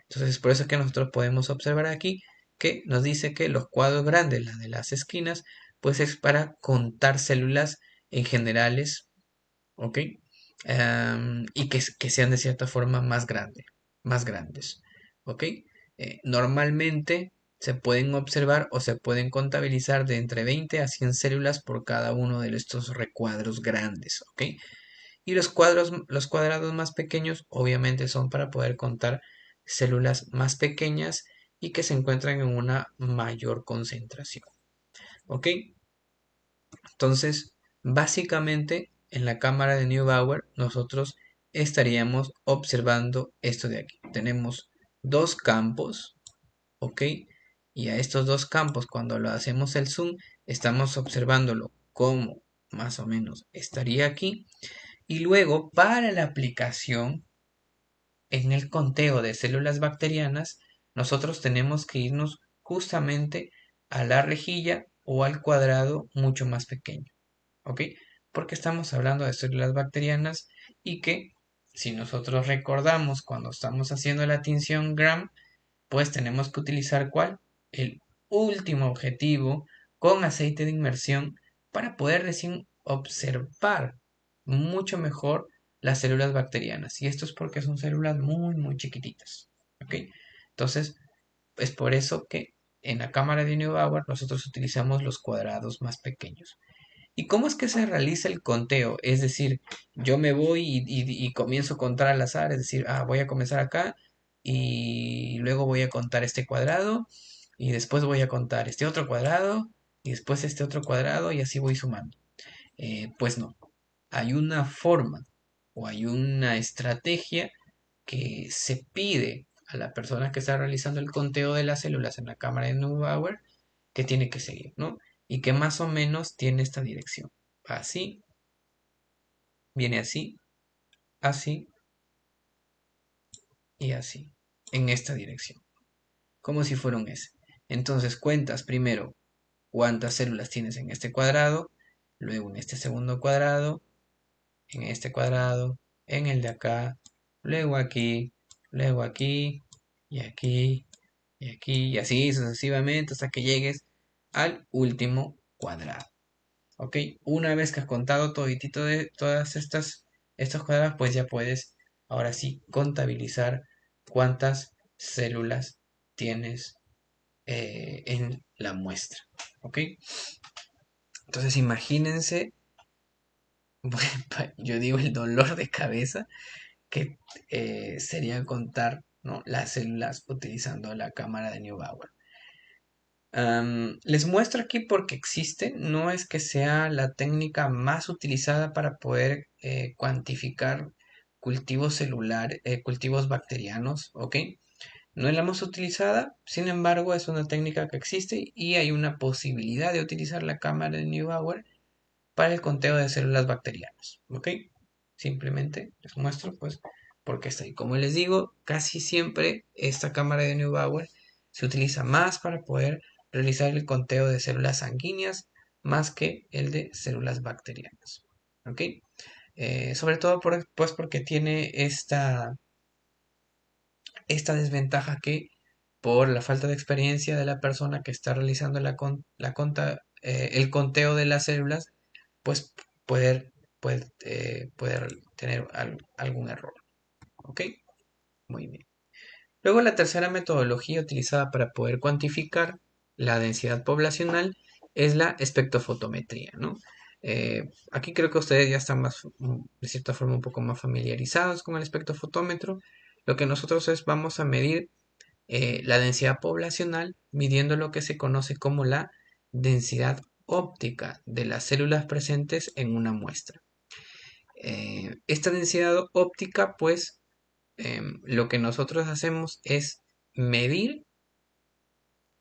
Entonces, por eso es que nosotros podemos observar aquí que nos dice que los cuadros grandes, la de las esquinas, pues es para contar células en generales, ¿ok? Y que sean de cierta forma más grandes, ¿ok? Normalmente se pueden observar o se pueden contabilizar de entre 20 a 100 células por cada uno de estos recuadros grandes, ¿ok? Y los cuadrados más pequeños obviamente son para poder contar células más pequeñas y que se encuentran en una mayor concentración. ¿Ok? Entonces, básicamente en la cámara de Neubauer nosotros estaríamos observando esto de aquí. Tenemos 2 campos, ¿ok? Y a estos 2 campos, cuando lo hacemos el zoom, estamos observándolo como más o menos estaría aquí. Y luego, para la aplicación en el conteo de células bacterianas, nosotros tenemos que irnos justamente a la rejilla o al cuadrado mucho más pequeño, ¿ok? Porque estamos hablando de células bacterianas y que si nosotros recordamos cuando estamos haciendo la tinción Gram, pues tenemos que utilizar ¿cuál? El último objetivo con aceite de inmersión para poder recién observar mucho mejor las células bacterianas. Y esto es porque son células muy, muy chiquititas. ¿Ok? Entonces, es por eso que en la cámara de Neubauer nosotros utilizamos los cuadrados más pequeños. ¿Y cómo es que se realiza el conteo? Es decir, yo me voy y comienzo a contar al azar, es decir, voy a comenzar acá y luego voy a contar este cuadrado y después voy a contar este otro cuadrado y después este otro cuadrado y así voy sumando. Pues no, hay una forma o hay una estrategia que se pide a la persona que está realizando el conteo de las células en la cámara de Neubauer que tiene que seguir, ¿no? Y que más o menos tiene esta dirección. Así, viene así, así y así, en esta dirección, como si fuera un S. Entonces cuentas primero cuántas células tienes en este cuadrado, luego en este segundo cuadrado, en este cuadrado, en el de acá, luego aquí, y aquí, y aquí, y así sucesivamente hasta que llegues al último cuadrado. ¿Ok? Una vez que has contado toditito de todas estos cuadrados, pues ya puedes ahora sí contabilizar cuántas células tienes en la muestra. ¿Ok? Entonces imagínense, yo digo el dolor de cabeza que sería contar, ¿no?, las células utilizando la cámara de Neubauer. Les muestro aquí porque existe, no es que sea la técnica más utilizada para poder cuantificar cultivos celulares, cultivos bacterianos, ¿ok? No es la más utilizada, sin embargo es una técnica que existe y hay una posibilidad de utilizar la cámara de Neubauer para el conteo de células bacterianas, ¿ok? Simplemente les muestro, pues, porque está ahí. Como les digo, casi siempre esta cámara de Neubauer se utiliza más para poder realizar el conteo de células sanguíneas más que el de células bacterianas, ¿ok? Sobre todo pues porque tiene esta desventaja que por la falta de experiencia de la persona que está realizando el conteo de las células, pues puede tener algún error. ¿Ok? Muy bien. Luego la tercera metodología utilizada para poder cuantificar la densidad poblacional es la espectrofotometría, ¿no? Aquí creo que ustedes ya están de cierta forma, un poco más familiarizados con el espectrofotómetro. Lo que nosotros vamos a medir la densidad poblacional midiendo lo que se conoce como la densidad óptica de las células presentes en una muestra. Esta densidad óptica, pues, lo que nosotros hacemos es medir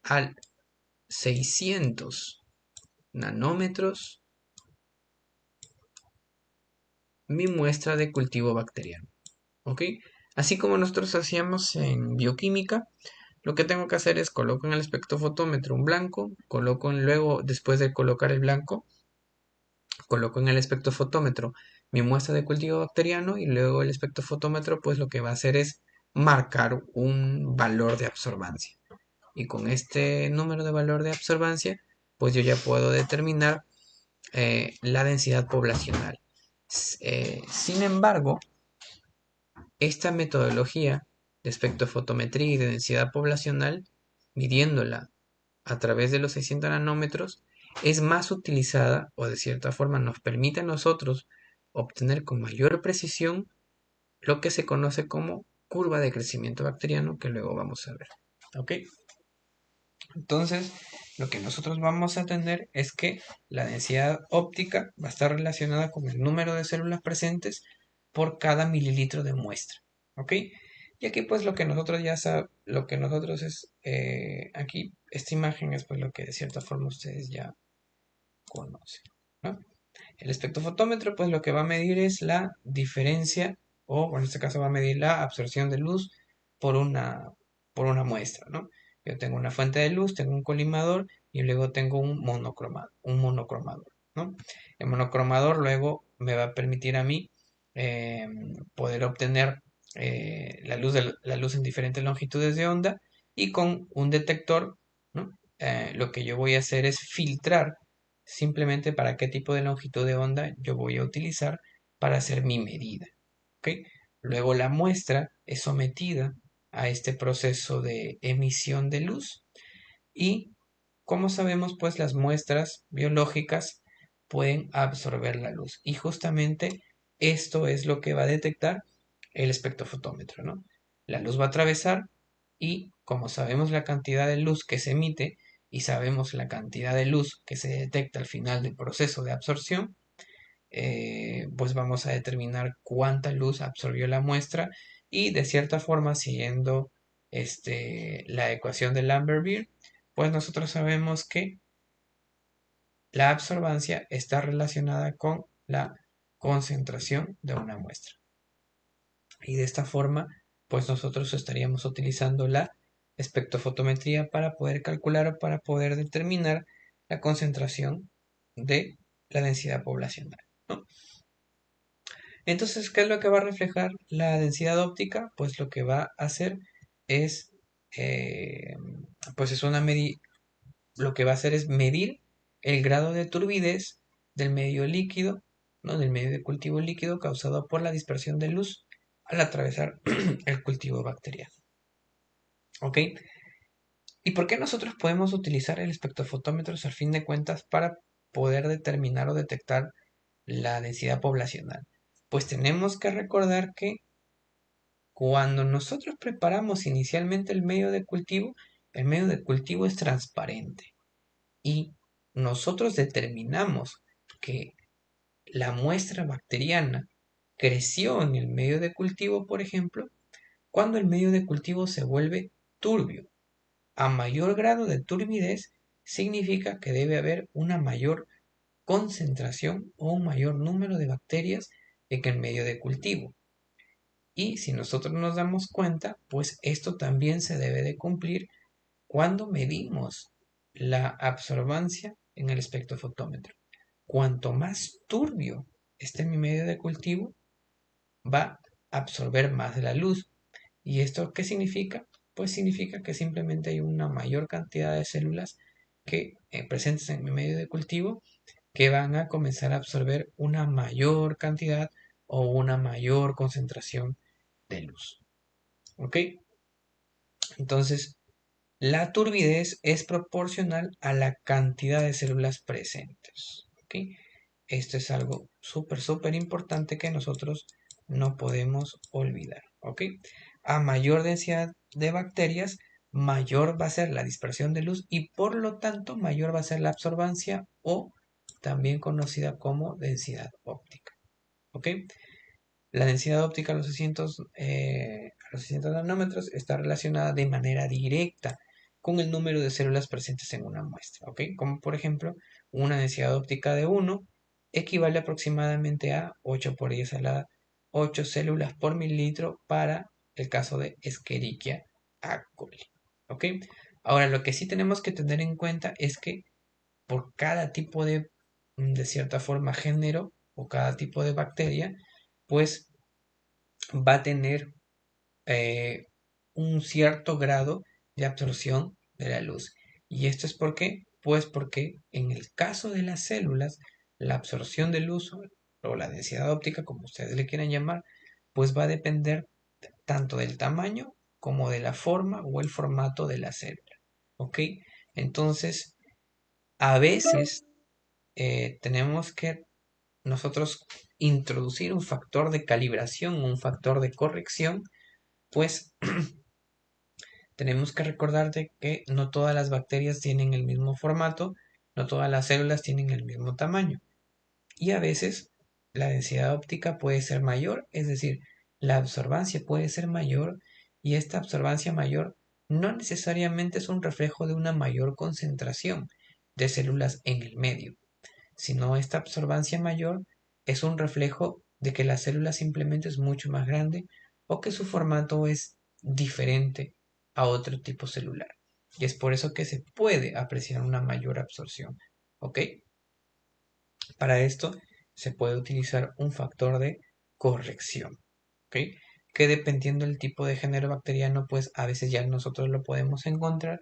al 600 nanómetros mi muestra de cultivo bacteriano. ¿Ok? Así como nosotros hacíamos en bioquímica, lo que tengo que hacer es coloco en el espectrofotómetro un blanco, luego, después de colocar el blanco, coloco en el espectrofotómetro mi muestra de cultivo bacteriano y luego el espectrofotómetro pues lo que va a hacer es marcar un valor de absorbancia. Y con este número de valor de absorbancia pues yo ya puedo determinar la densidad poblacional. Sin embargo, esta metodología de espectrofotometría y de densidad poblacional, midiéndola a través de los 600 nanómetros, es más utilizada o de cierta forma nos permite a nosotros obtener con mayor precisión lo que se conoce como curva de crecimiento bacteriano, que luego vamos a ver. ¿Ok? Entonces, lo que nosotros vamos a tener es que la densidad óptica va a estar relacionada con el número de células presentes por cada mililitro de muestra. ¿Ok? Y aquí pues lo que nosotros lo que nosotros es, aquí esta imagen es pues lo que de cierta forma ustedes ya conocen, ¿no? El espectrofotómetro pues lo que va a medir es la diferencia, o en este caso va a medir la absorción de luz por una, por una muestra, ¿no? Yo tengo una fuente de luz, tengo un colimador y luego tengo un monocromador, ¿no? El monocromador luego me va a permitir a mí poder obtener la luz en diferentes longitudes de onda y con un detector, ¿no? Lo que yo voy a hacer es filtrar simplemente para qué tipo de longitud de onda yo voy a utilizar para hacer mi medida. ¿Ok? Luego la muestra es sometida a este proceso de emisión de luz y, como sabemos, pues las muestras biológicas pueden absorber la luz y justamente esto es lo que va a detectar el espectrofotómetro, ¿no? La luz va a atravesar y, como sabemos la cantidad de luz que se emite y sabemos la cantidad de luz que se detecta al final del proceso de absorción, pues vamos a determinar cuánta luz absorbió la muestra y de cierta forma siguiendo la ecuación de Lambert-Beer, pues nosotros sabemos que la absorbancia está relacionada con la concentración de una muestra. Y de esta forma, pues nosotros estaríamos utilizando la espectrofotometría para poder calcular o para poder determinar la concentración de la densidad poblacional, ¿no? Entonces, ¿qué es lo que va a reflejar la densidad óptica? Pues lo que va a hacer es, eh, pues es lo que va a hacer es medir el grado de turbidez del medio líquido, ¿no? Del medio de cultivo líquido causado por la dispersión de luz al atravesar el cultivo bacteriano. ¿Ok? ¿Y por qué nosotros podemos utilizar el espectrofotómetro al fin de cuentas para poder determinar o detectar la densidad poblacional? Pues tenemos que recordar que cuando nosotros preparamos inicialmente el medio de cultivo es transparente y nosotros determinamos que la muestra bacteriana creció en el medio de cultivo, por ejemplo, cuando el medio de cultivo se vuelve turbio. A mayor grado de turbidez significa que debe haber una mayor concentración o un mayor número de bacterias en el medio de cultivo. Y si nosotros nos damos cuenta, pues esto también se debe de cumplir cuando medimos la absorbancia en el espectrofotómetro. Cuanto más turbio esté mi medio de cultivo, va a absorber más de la luz. ¿Y esto qué significa? Pues significa que simplemente hay una mayor cantidad de células que presentes en mi medio de cultivo que van a comenzar a absorber una mayor cantidad o una mayor concentración de luz. ¿Ok? Entonces, la turbidez es proporcional a la cantidad de células presentes. ¿Ok? Esto es algo súper importante que nosotros no podemos olvidar. ¿Ok? A mayor densidad de bacterias, mayor va a ser la dispersión de luz y por lo tanto mayor va a ser la absorbancia o también conocida como densidad óptica. ¿Ok? La densidad óptica a los 600 nanómetros está relacionada de manera directa con el número de células presentes en una muestra, ¿ok? Como por ejemplo, una densidad óptica de 1 equivale aproximadamente a 8 por 10 a la 8 células por mililitro para el caso de Escherichia coli, ¿ok? Ahora, lo que sí tenemos que tener en cuenta es que por cada tipo de cierta forma, género o cada tipo de bacteria, pues va a tener eh, un cierto grado de absorción de la luz. ¿Y esto es por qué? Pues porque en el caso de las células, la absorción de luz o la densidad óptica, como ustedes le quieran llamar, pues va a depender tanto del tamaño como de la forma o el formato de la célula. ¿Ok? Entonces, a veces tenemos que nosotros introducir un factor de calibración, un factor de corrección, pues tenemos que recordar de que no todas las bacterias tienen el mismo formato, no todas las células tienen el mismo tamaño. Y a veces la densidad óptica puede ser mayor, es decir, la absorbancia puede ser mayor y esta absorbancia mayor no necesariamente es un reflejo de una mayor concentración de células en el medio, sino esta absorbancia mayor es un reflejo de que la célula simplemente es mucho más grande o que su formato es diferente a otro tipo celular. Y es por eso que se puede apreciar una mayor absorción. ¿Ok? Para esto se puede utilizar un factor de corrección. ¿Ok? Que dependiendo del tipo de género bacteriano, pues a veces ya nosotros lo podemos encontrar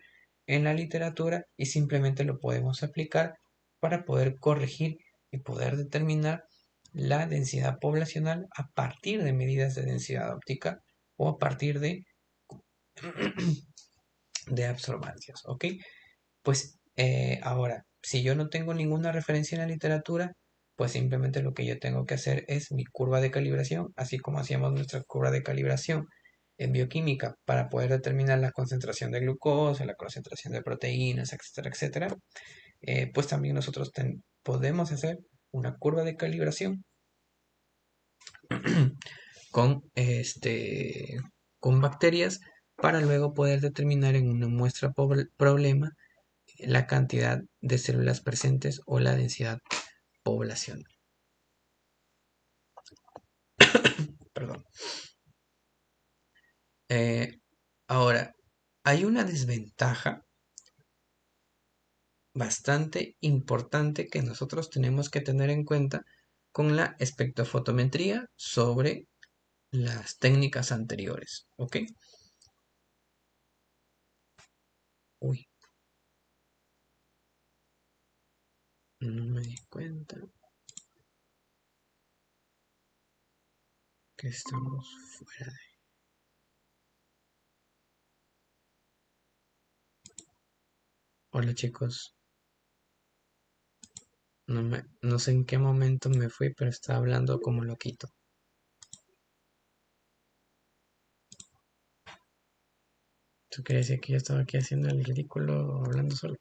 en la literatura y simplemente lo podemos aplicar para poder corregir y poder determinar la densidad poblacional a partir de medidas de densidad óptica o a partir de, de absorbancias. ¿Ok? Pues ahora, si yo no tengo ninguna referencia en la literatura, pues simplemente lo que yo tengo que hacer es mi curva de calibración, así como hacíamos nuestra curva de calibración en bioquímica para poder determinar la concentración de glucosa, la concentración de proteínas, etcétera, etcétera. Pues también nosotros podemos hacer una curva de calibración con, con bacterias para luego poder determinar en una muestra problema la cantidad de células presentes o la densidad poblacional. Perdón. Ahora, hay una desventaja bastante importante que nosotros tenemos que tener en cuenta con la espectrofotometría sobre las técnicas anteriores. ¿Ok? Uy, no me di cuenta. que estamos fuera de... Hola chicos, no sé en qué momento me fui, pero estaba hablando como loquito. ¿Tú querías decir que yo estaba aquí haciendo el ridículo hablando solo?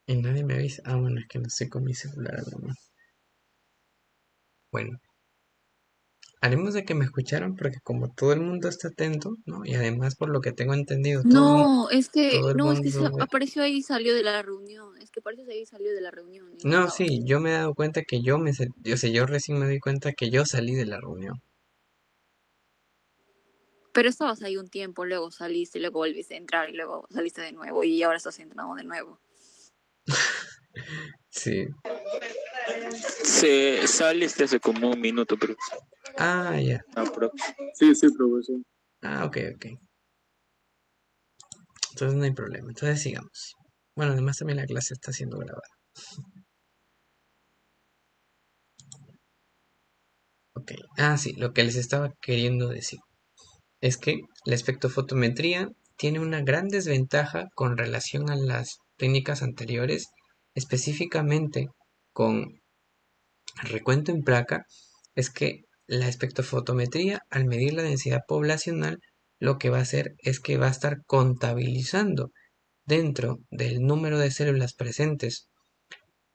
Y nadie me avisa. Ah, bueno, es que no sé con mi celular además. Bueno, haremos de que me escucharon porque como todo el mundo está atento, ¿no? Y además por lo que tengo entendido, todo el Es que mundo... apareció ahí y salió de la reunión. Es que apareció ahí y salió de la reunión y no No, estaba. sí, yo me he dado cuenta que yo recién me di cuenta que yo salí de la reunión. Pero estabas ahí un tiempo, luego saliste, luego volviste a entrar y luego saliste de nuevo y ahora estás entrando de nuevo. Sí. Se saliste hace como un minuto, pero Ah, ya. sí, sí, profesor. Ah, ok, ok. Entonces no hay problema. Entonces sigamos. Bueno, además también la clase está siendo grabada. Ok. Ah, sí, lo que les estaba queriendo decir es que la espectrofotometría tiene una gran desventaja con relación a las técnicas anteriores, específicamente con el recuento en placa, es que la espectrofotometría, al medir la densidad poblacional, lo que va a hacer es que va a estar contabilizando dentro del número de células presentes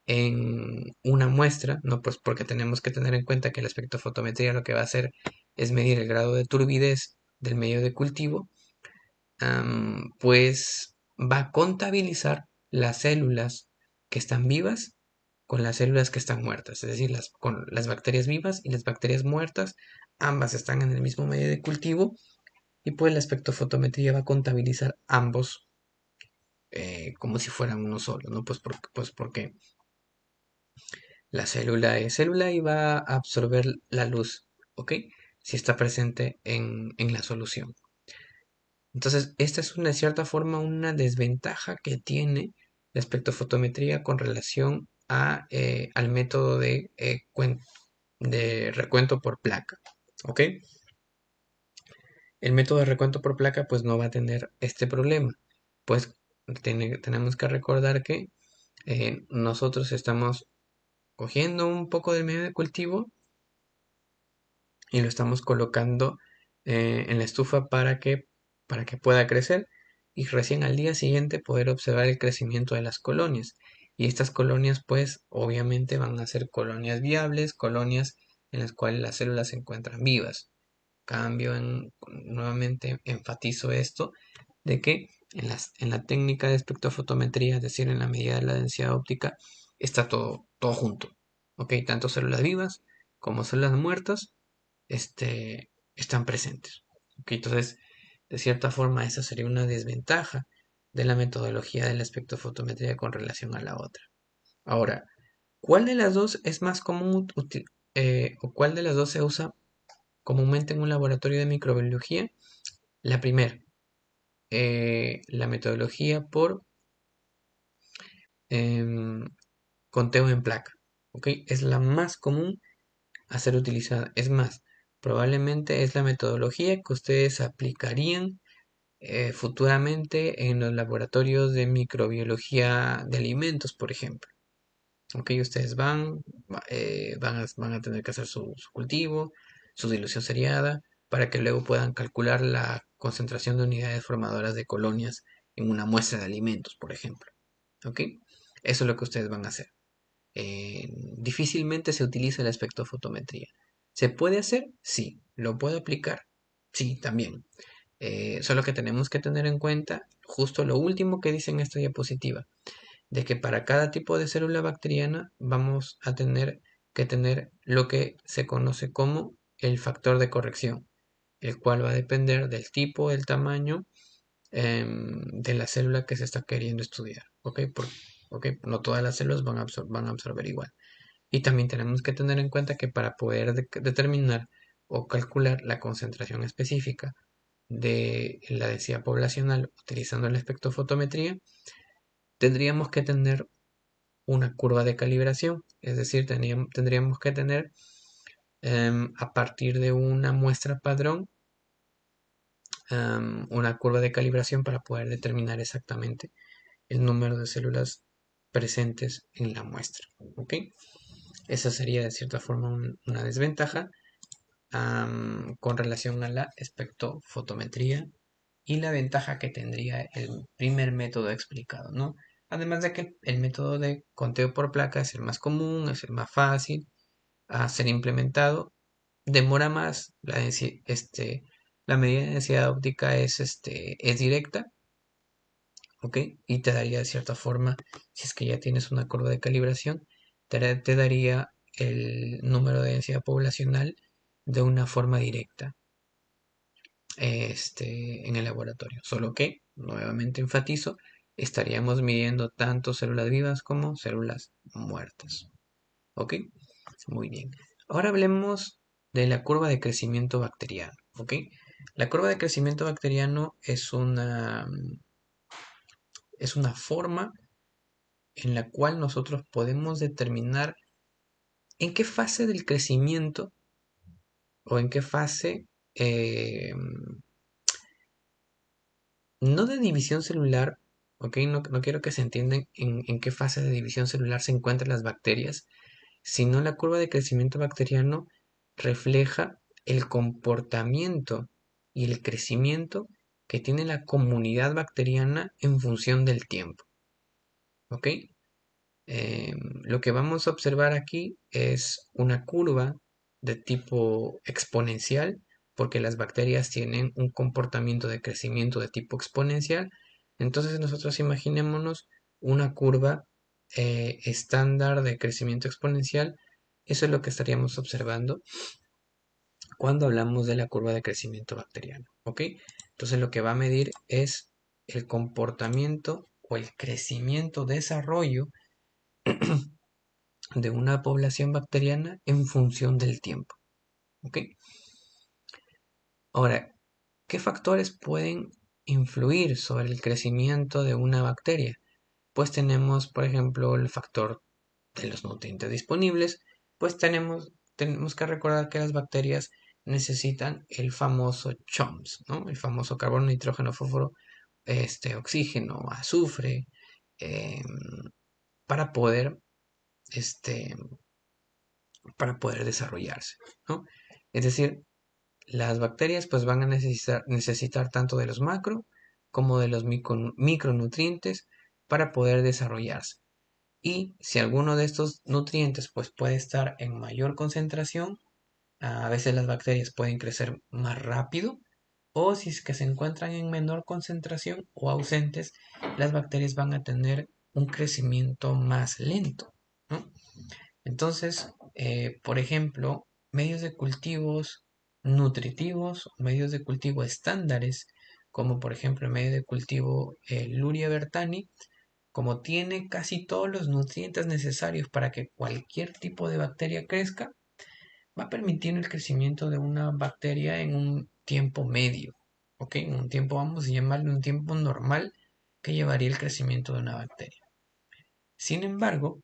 en una muestra, no pues porque tenemos que tener en cuenta que la espectrofotometría lo que va a hacer es medir el grado de turbidez del medio de cultivo, pues va a contabilizar las células que están vivas con las células que están muertas, es decir, con las bacterias vivas y las bacterias muertas, ambas están en el mismo medio de cultivo y pues la espectrofotometría va a contabilizar ambos como si fueran uno solo, ¿no? Pues porque la célula es célula y va a absorber la luz, ¿ok? Si está presente en la solución. Entonces, esta es una, de cierta forma una desventaja que tiene la espectrofotometría con relación al método de recuento por placa, ¿ok? El método de recuento por placa pues no va a tener este problema, pues tenemos que recordar que nosotros estamos cogiendo un poco del medio de cultivo y lo estamos colocando en la estufa para que pueda crecer y recién al día siguiente poder observar el crecimiento de las colonias. Y estas colonias pues obviamente van a ser colonias viables, colonias en las cuales las células se encuentran vivas. Nuevamente enfatizo esto de que en la técnica de espectrofotometría, es decir, en la medida de la densidad óptica, está todo junto. ¿Ok? Tanto células vivas como células muertas están presentes. ¿Ok? Entonces, de cierta forma, esa sería una desventaja de la metodología de la espectrofotometría con relación a la otra. Ahora, ¿cuál de las dos es más común o cuál de las dos se usa comúnmente en un laboratorio de microbiología? La primera, la metodología por em, conteo en placa. ¿Ok? Es la más común a ser utilizada. Es más, probablemente es la metodología que ustedes aplicarían futuramente en los laboratorios de microbiología de alimentos, por ejemplo. Ok, ustedes van a tener que hacer su cultivo, su dilución seriada, para que luego puedan calcular la concentración de unidades formadoras de colonias en una muestra de alimentos, por ejemplo. Ok, eso es lo que ustedes van a hacer. Difícilmente se utiliza la espectrofotometría. ¿Se puede hacer? Sí. ¿Lo puedo aplicar? Sí, también. Solo que tenemos que tener en cuenta justo lo último que dice en esta diapositiva, de que para cada tipo de célula bacteriana vamos a tener que tener lo que se conoce como el factor de corrección, el cual va a depender del tipo, del tamaño de la célula que se está queriendo estudiar. ¿Ok? No todas las células van a absorber igual. Y también tenemos que tener en cuenta que para poder determinar o calcular la concentración específica de la densidad poblacional utilizando la espectrofotometría, tendríamos que tener una curva de calibración, es decir, tendríamos que tener a partir de una muestra padrón una curva de calibración para poder determinar exactamente el número de células presentes en la muestra. ¿Ok? Esa sería de cierta forma una desventaja con relación a la espectrofotometría y la ventaja que tendría el primer método explicado, ¿no? Además de que el método de conteo por placa es el más común, es el más fácil a ser implementado, demora más, la medida de densidad óptica es directa, ¿ok? Y te daría de cierta forma, si es que ya tienes una curva de calibración, te daría el número de densidad poblacional de una forma directa en el laboratorio. Solo que, nuevamente enfatizo, estaríamos midiendo tanto células vivas como células muertas. ¿Ok? Muy bien. Ahora hablemos de la curva de crecimiento bacteriano. ¿Ok? La curva de crecimiento bacteriano es una forma en la cual nosotros podemos determinar en qué fase del crecimiento o en qué fase, eh, no de división celular, ¿ok? No quiero que se entiendan en qué fase de división celular se encuentran las bacterias, sino la curva de crecimiento bacteriano refleja el comportamiento y el crecimiento que tiene la comunidad bacteriana en función del tiempo, ¿ok? Lo que vamos a observar aquí es una curva de tipo exponencial, porque las bacterias tienen un comportamiento de crecimiento de tipo exponencial. Entonces nosotros imaginémonos una curva estándar de crecimiento exponencial. Eso es lo que estaríamos observando cuando hablamos de la curva de crecimiento bacteriano, ¿ok? Entonces lo que va a medir es el comportamiento o el crecimiento, desarrollo de una población bacteriana en función del tiempo. ¿Ok? Ahora, ¿qué factores pueden influir sobre el crecimiento de una bacteria? Pues tenemos, por ejemplo, el factor de los nutrientes disponibles. Pues tenemos que recordar que las bacterias necesitan el famoso CHOMS, ¿no? El famoso carbono, nitrógeno, fósforo, oxígeno, azufre, eh, para poder este, para poder desarrollarse, ¿no? Es decir, las bacterias pues van a necesitar tanto de los macro como de los micronutrientes para poder desarrollarse. Y si alguno de estos nutrientes pues puede estar en mayor concentración, a veces las bacterias pueden crecer más rápido, o si es que se encuentran en menor concentración o ausentes, las bacterias van a tener un crecimiento más lento, ¿no? Entonces, por ejemplo, medios de cultivos nutritivos, medios de cultivo estándares, como por ejemplo el medio de cultivo Luria bertani, como tiene casi todos los nutrientes necesarios para que cualquier tipo de bacteria crezca, va permitiendo el crecimiento de una bacteria en un tiempo medio, ¿ok? En un tiempo, vamos a llamarle un tiempo normal que llevaría el crecimiento de una bacteria. Sin embargo,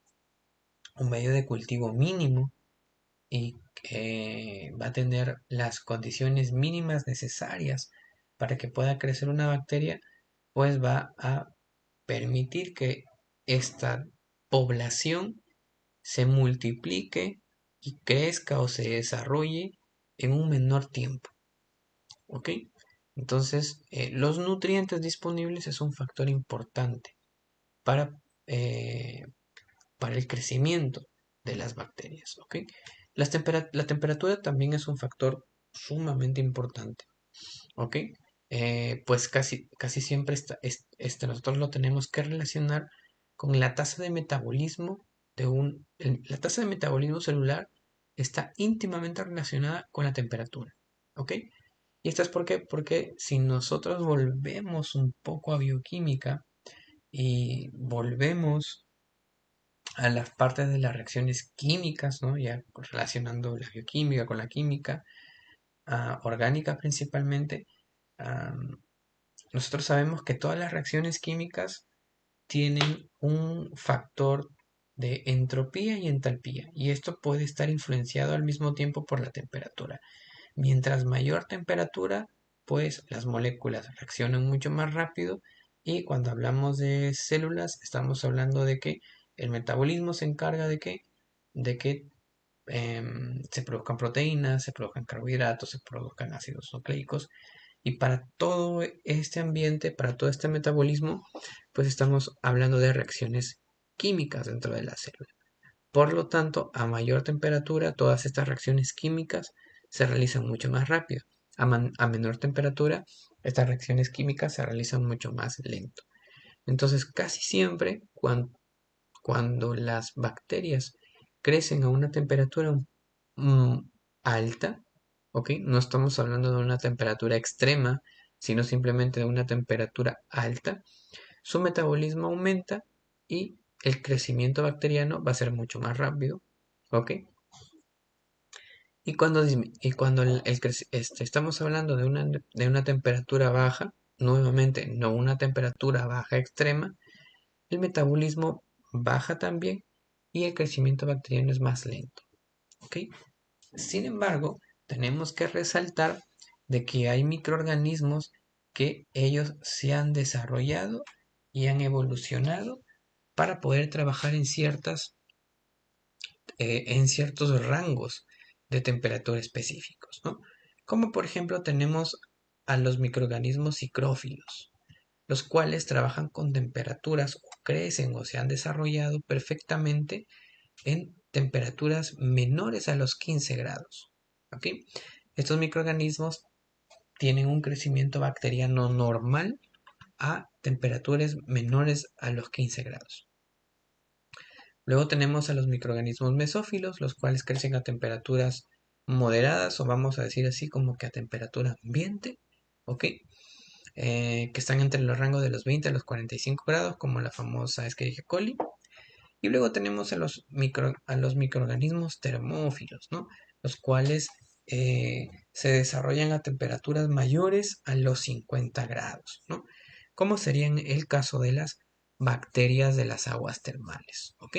un medio de cultivo mínimo y va a tener las condiciones mínimas necesarias para que pueda crecer una bacteria, pues va a permitir que esta población se multiplique y crezca o se desarrolle en un menor tiempo. ¿Ok? Entonces, los nutrientes disponibles es un factor importante para, eh, para el crecimiento de las bacterias. ¿Ok? La temperatura también es un factor sumamente importante. ¿Ok? Pues casi siempre nosotros lo tenemos que relacionar con la tasa de metabolismo la tasa de metabolismo celular está íntimamente relacionada con la temperatura. ¿Ok? ¿Y esto es por qué? Porque si nosotros volvemos un poco a bioquímica y volvemos a las partes de las reacciones químicas, ¿no? Ya relacionando la bioquímica con la química, orgánica principalmente, nosotros sabemos que todas las reacciones químicas tienen un factor de entropía y entalpía, y esto puede estar influenciado al mismo tiempo por la temperatura. Mientras mayor temperatura, pues las moléculas reaccionan mucho más rápido, y cuando hablamos de células estamos hablando de que el metabolismo se encarga de que se produzcan proteínas, se produzcan carbohidratos, se produzcan ácidos nucleicos, y para todo este ambiente, para todo este metabolismo, pues estamos hablando de reacciones químicas dentro de la célula. Por lo tanto, a mayor temperatura, todas estas reacciones químicas se realizan mucho más rápido. A menor temperatura, estas reacciones químicas se realizan mucho más lento. Entonces, casi siempre, cuando las bacterias crecen a una temperatura mm, alta, ¿ok? No estamos hablando de una temperatura extrema, sino simplemente de una temperatura alta, su metabolismo aumenta y el crecimiento bacteriano va a ser mucho más rápido, ¿ok? Y cuando estamos hablando de una temperatura baja, nuevamente no una temperatura baja extrema, el metabolismo baja también y el crecimiento bacteriano es más lento, ¿ok? Sin embargo, tenemos que resaltar de que hay microorganismos que ellos se han desarrollado y han evolucionado para poder trabajar en ciertos rangos de temperatura específicos, ¿no? Como por ejemplo tenemos a los microorganismos psicrófilos, los cuales trabajan con temperaturas o crecen o se han desarrollado perfectamente en temperaturas menores a los 15 grados. ¿Ok? Estos microorganismos tienen un crecimiento bacteriano normal a temperaturas menores a los 15 grados. Luego tenemos a los microorganismos mesófilos, los cuales crecen a temperaturas moderadas, o vamos a decir así como que a temperatura ambiente, ¿ok? Que están entre los rangos de los 20 a los 45 grados, como la famosa Escherichia coli. Y luego tenemos a los microorganismos termófilos, ¿no? Los cuales se desarrollan a temperaturas mayores a los 50 grados, ¿no? Como sería en el caso de las bacterias de las aguas termales, ¿ok?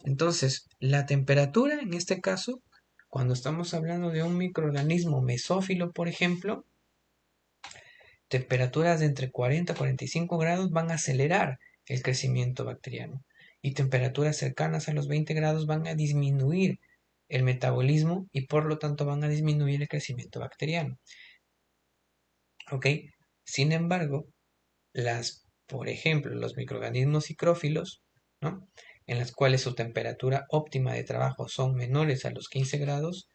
Entonces, la temperatura en este caso, cuando estamos hablando de un microorganismo mesófilo, por ejemplo, temperaturas de entre 40 y 45 grados van a acelerar el crecimiento bacteriano, y temperaturas cercanas a los 20 grados van a disminuir el metabolismo y por lo tanto van a disminuir el crecimiento bacteriano. ¿Ok? Sin embargo, por ejemplo, los microorganismos psicrófilos, ¿no? En las cuales su temperatura óptima de trabajo son menores a los 15 grados,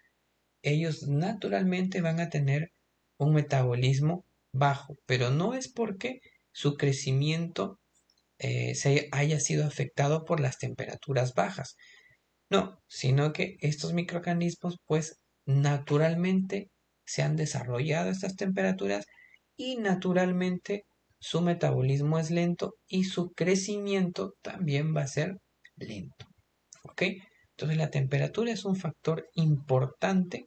ellos naturalmente van a tener un metabolismo bajo, pero no es porque su crecimiento se haya sido afectado por las temperaturas bajas, no, sino que estos microorganismos pues naturalmente se han desarrollado a estas temperaturas y naturalmente su metabolismo es lento y su crecimiento también va a ser lento, ¿ok? Entonces la temperatura es un factor importante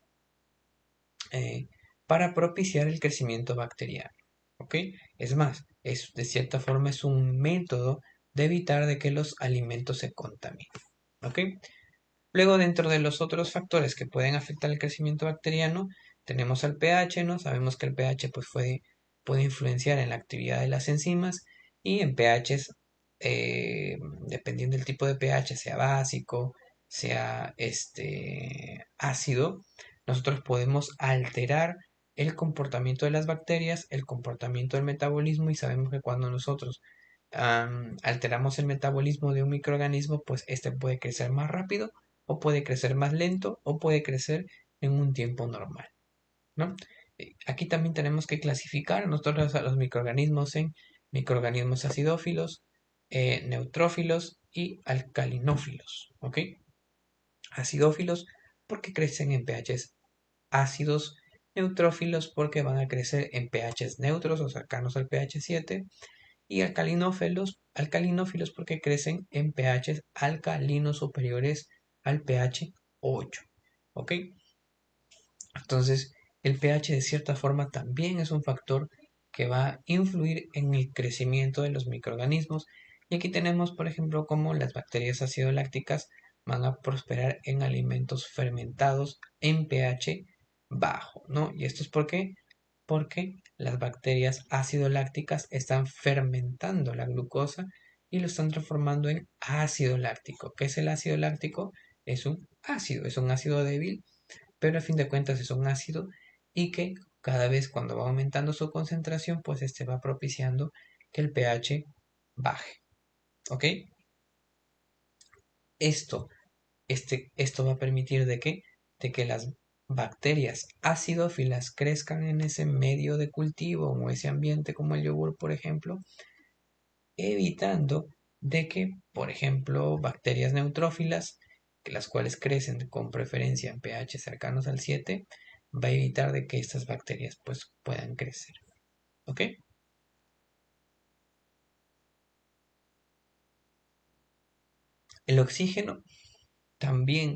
eh, para propiciar el crecimiento bacteriano, ¿ok? Es más, de cierta forma es un método de evitar de que los alimentos se contaminen, ¿ok? Luego, dentro de los otros factores que pueden afectar el crecimiento bacteriano, tenemos al pH, ¿no? Sabemos que el pH pues, puede influenciar en la actividad de las enzimas, y en pHs, dependiendo del tipo de pH, sea básico, sea ácido, nosotros podemos alterar el comportamiento de las bacterias, el comportamiento del metabolismo, y sabemos que cuando nosotros alteramos el metabolismo de un microorganismo, pues este puede crecer más rápido, o puede crecer más lento, o puede crecer en un tiempo normal, ¿no? Aquí también tenemos que clasificar nosotros a los microorganismos en microorganismos acidófilos, neutrófilos y alcalinófilos, ¿ok? Acidófilos porque crecen en pHs ácidos, neutrófilos porque van a crecer en pHs neutros o cercanos al pH 7, y alcalinófilos porque crecen en pHs alcalinos superiores al pH 8, ¿ok? Entonces, el pH de cierta forma también es un factor que va a influir en el crecimiento de los microorganismos, Y aquí tenemos, por ejemplo, cómo las bacterias acidolácticas van a prosperar en alimentos fermentados en pH bajo, ¿no? ¿Y esto es por qué? Porque las bacterias acidolácticas están fermentando la glucosa y lo están transformando en ácido láctico. ¿Qué es el ácido láctico? Es un ácido débil, pero a fin de cuentas es un ácido y que cada vez cuando va aumentando su concentración, pues este va propiciando que el pH baje. ¿Ok? Esto, esto va a permitir de que las bacterias acidófilas crezcan en ese medio de cultivo o ese ambiente como el yogur, por ejemplo, evitando de que, por ejemplo, bacterias neutrófilas, que las cuales crecen con preferencia en pH cercanos al 7, va a evitar de que estas bacterias pues puedan crecer. ¿Ok? El oxígeno también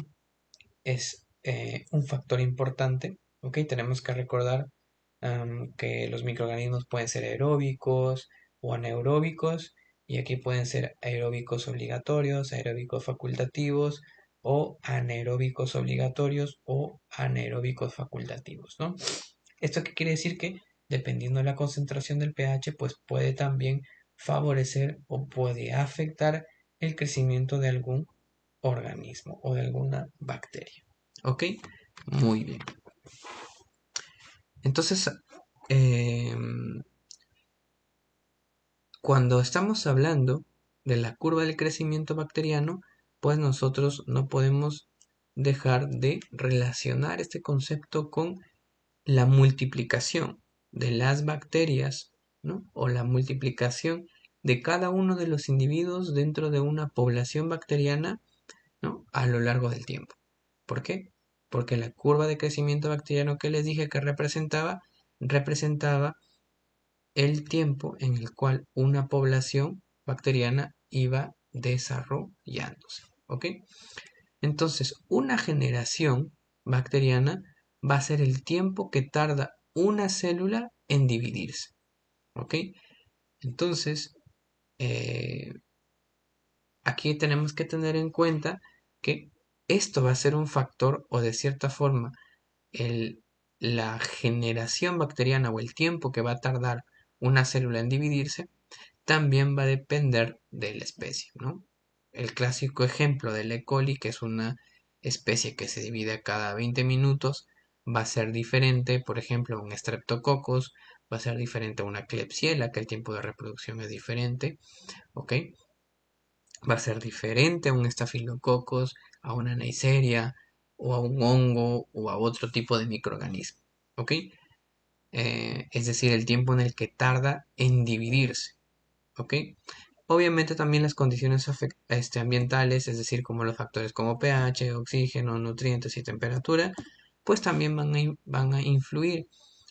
es un factor importante. ¿Ok? Tenemos que recordar que los microorganismos pueden ser aeróbicos o anaeróbicos, y aquí pueden ser aeróbicos obligatorios, aeróbicos facultativos o anaeróbicos obligatorios o anaeróbicos facultativos, ¿no? ¿Esto qué quiere decir? Que dependiendo de la concentración del pH, pues puede también favorecer o puede afectar el crecimiento de algún organismo o de alguna bacteria. ¿Ok? Muy bien. Entonces, cuando estamos hablando de la curva del crecimiento bacteriano, pues nosotros no podemos dejar de relacionar este concepto con la multiplicación de las bacterias, ¿no? O la multiplicación de cada uno de los individuos dentro de una población bacteriana, ¿no? A lo largo del tiempo. ¿Por qué? Porque la curva de crecimiento bacteriano que les dije que representaba el tiempo en el cual una población bacteriana iba desarrollándose. ¿Ok? Entonces, una generación bacteriana va a ser el tiempo que tarda una célula en dividirse. ¿Ok? Entonces, eh, aquí tenemos que tener en cuenta que esto va a ser un factor, o de cierta forma el, la generación bacteriana o el tiempo que va a tardar una célula en dividirse también va a depender de la especie, ¿no? El clásico ejemplo del E. coli, que es una especie que se divide cada 20 minutos, va a ser diferente, por ejemplo, a un Streptococcus, va a ser diferente a una Klebsiella, que el tiempo de reproducción es diferente, ¿ok? Va a ser diferente a un Staphylococcus, a una Neisseria, o a un hongo, o a otro tipo de microorganismo, ¿ok? Es decir, el tiempo en el que tarda en dividirse, ¿ok? Obviamente también las condiciones ambientales, es decir, como los factores como pH, oxígeno, nutrientes y temperatura, pues también van a influir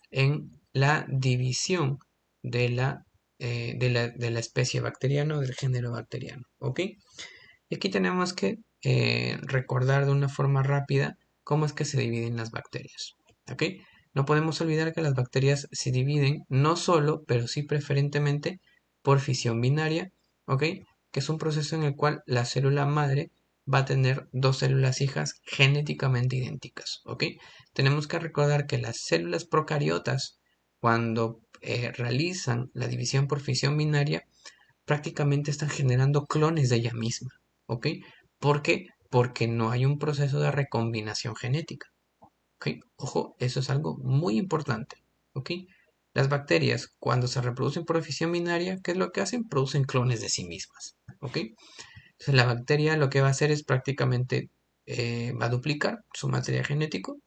en la división de la especie bacteriana o del género bacteriano, ¿ok? Y aquí tenemos que recordar de una forma rápida cómo es que se dividen las bacterias, ¿ok? No podemos olvidar que las bacterias se dividen no solo, pero sí preferentemente por fisión binaria, ¿ok? Que es un proceso en el cual la célula madre va a tener dos células hijas genéticamente idénticas, ¿ok? Tenemos que recordar que las células procariotas, cuando realizan la división por fisión binaria, prácticamente están generando clones de ella misma, ¿ok? ¿Por qué? Porque no hay un proceso de recombinación genética, ¿ok? Ojo, eso es algo muy importante, ¿ok? Las bacterias, cuando se reproducen por fisión binaria, ¿qué es lo que hacen? Producen clones de sí mismas, ¿ok? Entonces la bacteria lo que va a hacer es prácticamente, va a duplicar su material genético,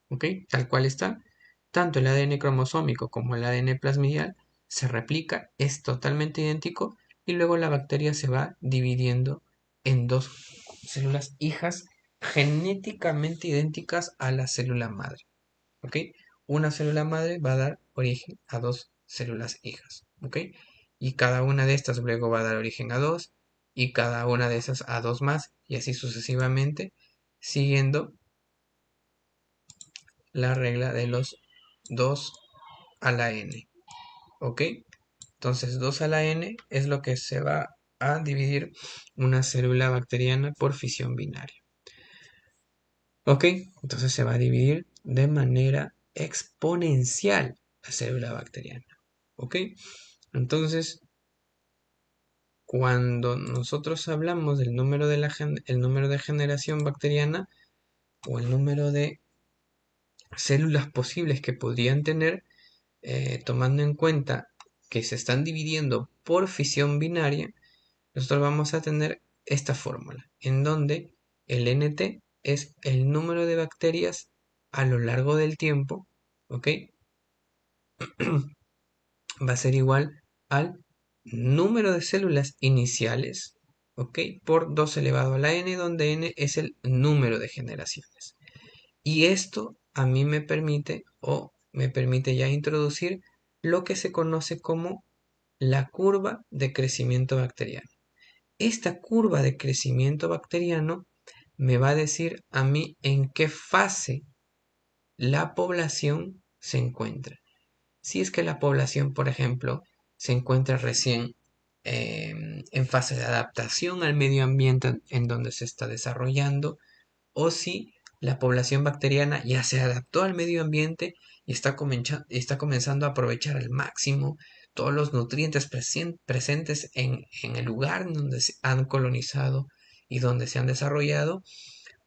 ¿ok? Tal cual está. Tanto el ADN cromosómico como el ADN plasmidial se replica, es totalmente idéntico, y luego la bacteria se va dividiendo en dos células hijas genéticamente idénticas a la célula madre, ¿ok? Una célula madre va a dar origen a dos células hijas, ¿ok? Y cada una de estas luego va a dar origen a dos, y cada una de esas a dos más, y así sucesivamente, siguiendo la regla de los 2 a la n, ¿ok? Entonces 2 a la n es lo que se va a dividir una célula bacteriana por fisión binaria. Ok, entonces se va a dividir de manera exponencial la célula bacteriana. Ok, entonces cuando nosotros hablamos del número de el número de generación bacteriana o el número de células posibles que podrían tener, tomando en cuenta que se están dividiendo por fisión binaria, nosotros vamos a tener esta fórmula, en donde el NT es el número de bacterias a lo largo del tiempo, ¿ok? Va a ser igual al número de células iniciales, ¿ok? Por 2 elevado a la n, donde n es el número de generaciones. Y esto a mí me permite ya introducir lo que se conoce como la curva de crecimiento bacteriano. Esta curva de crecimiento bacteriano me va a decir a mí en qué fase la población se encuentra. Si es que la población, por ejemplo, se encuentra recién en fase de adaptación al medio ambiente en donde se está desarrollando, o si la población bacteriana ya se adaptó al medio ambiente y está comenzando a aprovechar al máximo todos los nutrientes presentes en el lugar en donde se han colonizado y donde se han desarrollado,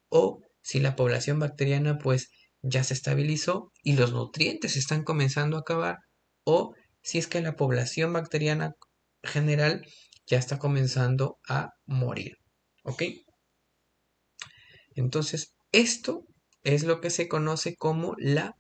o si la población bacteriana pues ya se estabilizó y los nutrientes están comenzando a acabar, o si es que la población bacteriana general ya está comenzando a morir. ¿Ok? Entonces, esto es lo que se conoce como la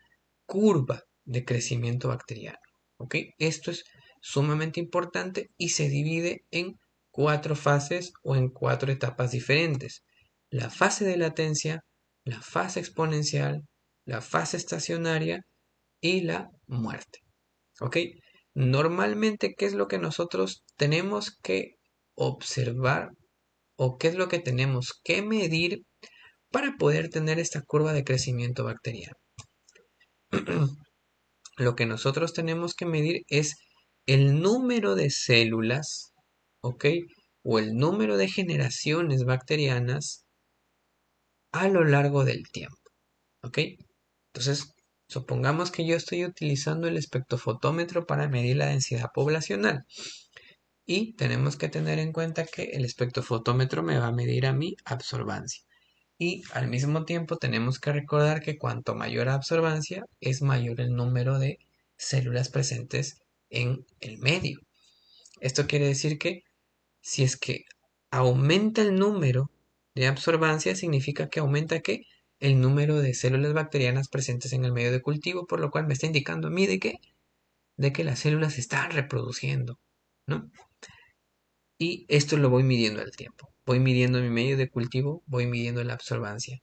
curva de crecimiento bacteriano. ¿Ok? Esto es sumamente importante y se divide en 4 fases o en 4 etapas diferentes. La fase de latencia, la fase exponencial, la fase estacionaria y la muerte. ¿Ok? Normalmente, ¿qué es lo que nosotros tenemos que observar o qué es lo que tenemos que medir para poder tener esta curva de crecimiento bacteriano? Lo que nosotros tenemos que medir es el número de células, ¿ok? O el número de generaciones bacterianas a lo largo del tiempo, ¿ok? Entonces, supongamos que yo estoy utilizando el espectrofotómetro para medir la densidad poblacional. Y tenemos que tener en cuenta que el espectrofotómetro me va a medir a mi absorbancia. Y al mismo tiempo tenemos que recordar que cuanto mayor absorbancia es mayor el número de células presentes en el medio. Esto quiere decir que si es que aumenta el número de absorbancia, significa que aumenta ¿qué? El número de células bacterianas presentes en el medio de cultivo, por lo cual me está indicando a mí de que las células se están reproduciendo, ¿no? Y esto lo voy midiendo al tiempo. Voy midiendo mi medio de cultivo, voy midiendo la absorbancia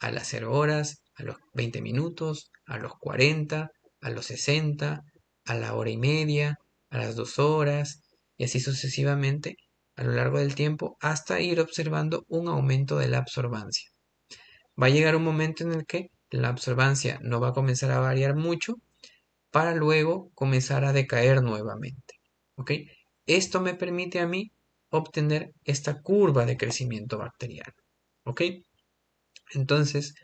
a las 0 horas, a los 20 minutos, a los 40, a los 60, a la hora y media, a las 2 horas, y así sucesivamente a lo largo del tiempo hasta ir observando un aumento de la absorbancia. Va a llegar un momento en el que la absorbancia no va a comenzar a variar mucho para luego comenzar a decaer nuevamente. ¿Ok? Esto me permite a mí obtener esta curva de crecimiento bacteriano. ¿Ok? Entonces,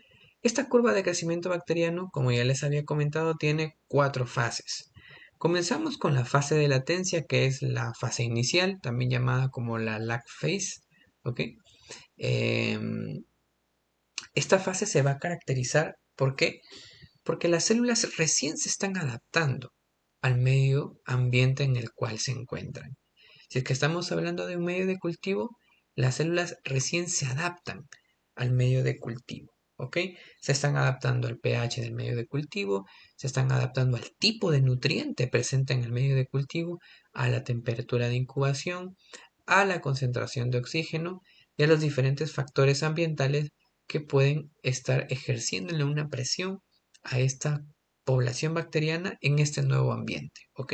esta curva de crecimiento bacteriano, como ya les había comentado, tiene 4 fases. Comenzamos con la fase de latencia, que es la fase inicial, también llamada como la lag phase. ¿Ok? Esta fase se va a caracterizar, ¿por qué? Porque las células recién se están adaptando al medio ambiente en el cual se encuentran. Si es que estamos hablando de un medio de cultivo, las células recién se adaptan al medio de cultivo, ¿ok? Se están adaptando al pH del medio de cultivo, se están adaptando al tipo de nutriente presente en el medio de cultivo, a la temperatura de incubación, a la concentración de oxígeno y a los diferentes factores ambientales que pueden estar ejerciéndole una presión a esta población bacteriana en este nuevo ambiente, ¿ok?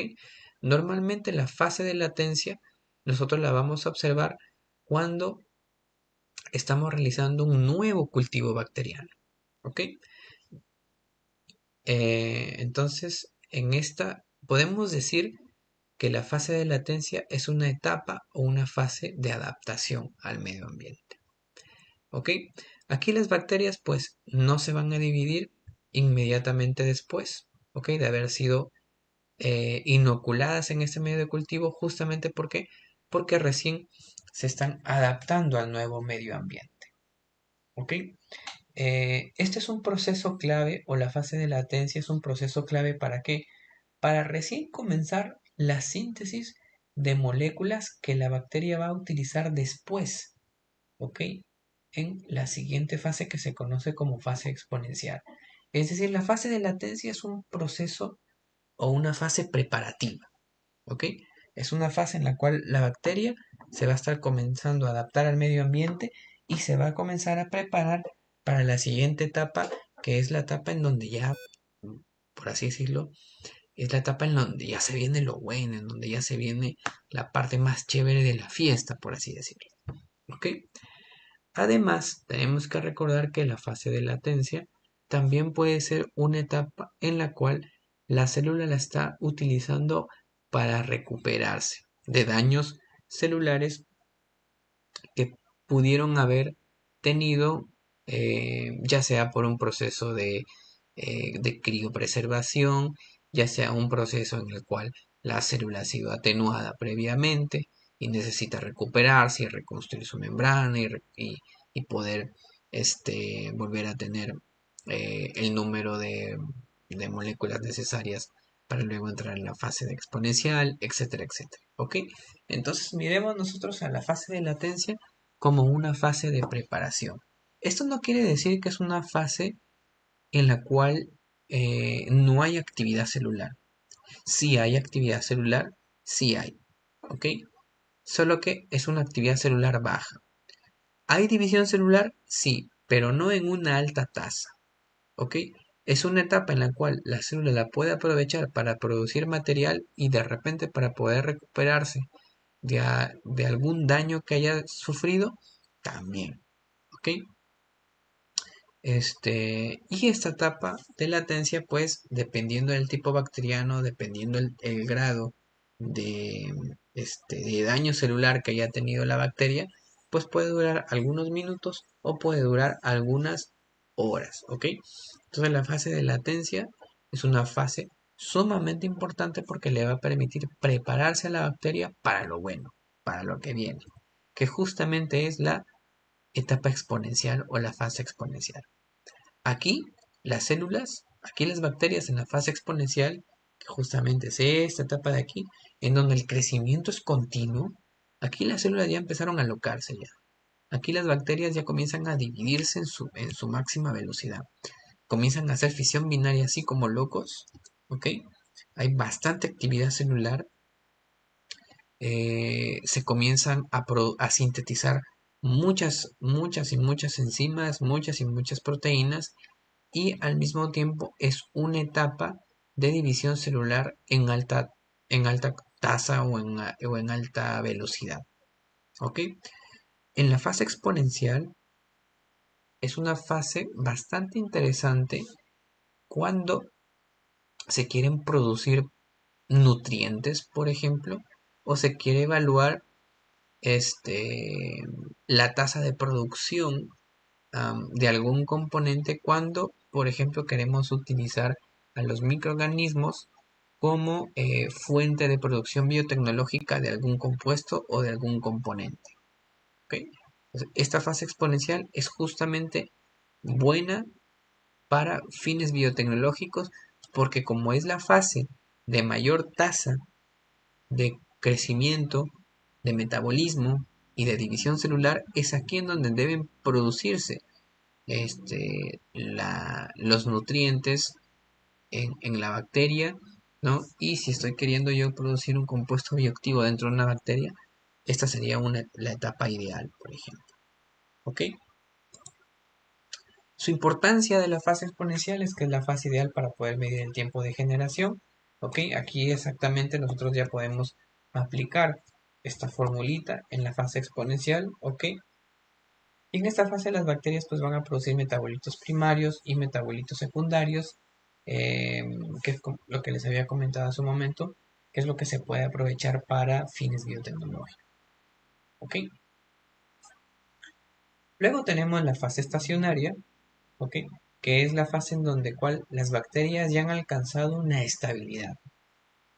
Normalmente la fase de latencia nosotros la vamos a observar cuando estamos realizando un nuevo cultivo bacteriano, ¿ok? Entonces, en esta podemos decir que la fase de latencia es una etapa o una fase de adaptación al medio ambiente. ¿Ok? Aquí las bacterias pues no se van a dividir inmediatamente después, ¿ok? De haber sido inoculadas en este medio de cultivo, justamente porque recién se están adaptando al nuevo medio ambiente. ¿Ok? Este es un proceso clave, o la fase de latencia es un proceso clave. ¿Para qué? Para recién comenzar la síntesis de moléculas que la bacteria va a utilizar después, ¿ok? En la siguiente fase, que se conoce como fase exponencial. Es decir, la fase de latencia es un proceso o una fase preparativa, ¿ok? Es una fase en la cual la bacteria se va a estar comenzando a adaptar al medio ambiente y se va a comenzar a preparar para la siguiente etapa, que es la etapa en donde ya, por así decirlo, es la etapa en donde ya se viene lo bueno, en donde ya se viene la parte más chévere de la fiesta, por así decirlo, ¿ok? Además, tenemos que recordar que la fase de latencia también puede ser una etapa en la cual la célula la está utilizando para recuperarse de daños celulares que pudieron haber tenido, ya sea por un proceso de criopreservación, ya sea un proceso en el cual la célula ha sido atenuada previamente y necesita recuperarse y reconstruir su membrana y poder volver a tener el número de moléculas necesarias para luego entrar en la fase de exponencial, etcétera, etcétera. ¿Ok? Entonces miremos nosotros a la fase de latencia como una fase de preparación. Esto no quiere decir que es una fase en la cual no hay actividad celular. Sí hay actividad celular, sí hay, ¿ok? Solo que es una actividad celular baja. ¿Hay división celular? Sí, pero no en una alta tasa, ¿ok? Es una etapa en la cual la célula la puede aprovechar para producir material y de repente para poder recuperarse de algún daño que haya sufrido también, ¿ok? Y esta etapa de latencia, pues, dependiendo del tipo bacteriano, dependiendo el grado de, de daño celular que haya tenido la bacteria, pues puede durar algunos minutos o puede durar algunas horas, ¿ok? Entonces la fase de latencia es una fase sumamente importante porque le va a permitir prepararse a la bacteria para lo bueno, para lo que viene, que justamente es la etapa exponencial o la fase exponencial. Aquí aquí las bacterias en la fase exponencial, que justamente es esta etapa de aquí, en donde el crecimiento es continuo, aquí las células ya empezaron a alocarse ya. Aquí las bacterias ya comienzan a dividirse en su máxima velocidad. Comienzan a hacer fisión binaria así como locos, ¿ok? Hay bastante actividad celular. Se comienzan a sintetizar muchas enzimas, muchas y muchas proteínas, y al mismo tiempo es una etapa de división celular en alta tasa o en alta velocidad. ¿Ok? En la fase exponencial es una fase bastante interesante cuando se quieren producir nutrientes, por ejemplo, o se quiere evaluar la tasa de producción de algún componente cuando, por ejemplo, queremos utilizar a los microorganismos como fuente de producción biotecnológica de algún compuesto o de algún componente. ¿Ok? Entonces, esta fase exponencial es justamente buena para fines biotecnológicos porque como es la fase de mayor tasa de crecimiento, de metabolismo y de división celular, es aquí en donde deben producirse los nutrientes en la bacteria, ¿no? Y si estoy queriendo yo producir un compuesto bioactivo dentro de una bacteria, esta sería la etapa ideal, por ejemplo. ¿Ok? Su importancia de la fase exponencial es que es la fase ideal para poder medir el tiempo de generación. ¿Ok? Aquí exactamente nosotros ya podemos aplicar esta formulita en la fase exponencial. ¿Ok? Y en esta fase las bacterias pues van a producir metabolitos primarios y metabolitos secundarios, que es lo que les había comentado hace un momento, ¿Qué es lo que se puede aprovechar para fines biotecnológicos? ¿Ok? Luego tenemos la fase estacionaria, ¿ok? Que es la fase en donde las bacterias ya han alcanzado una estabilidad.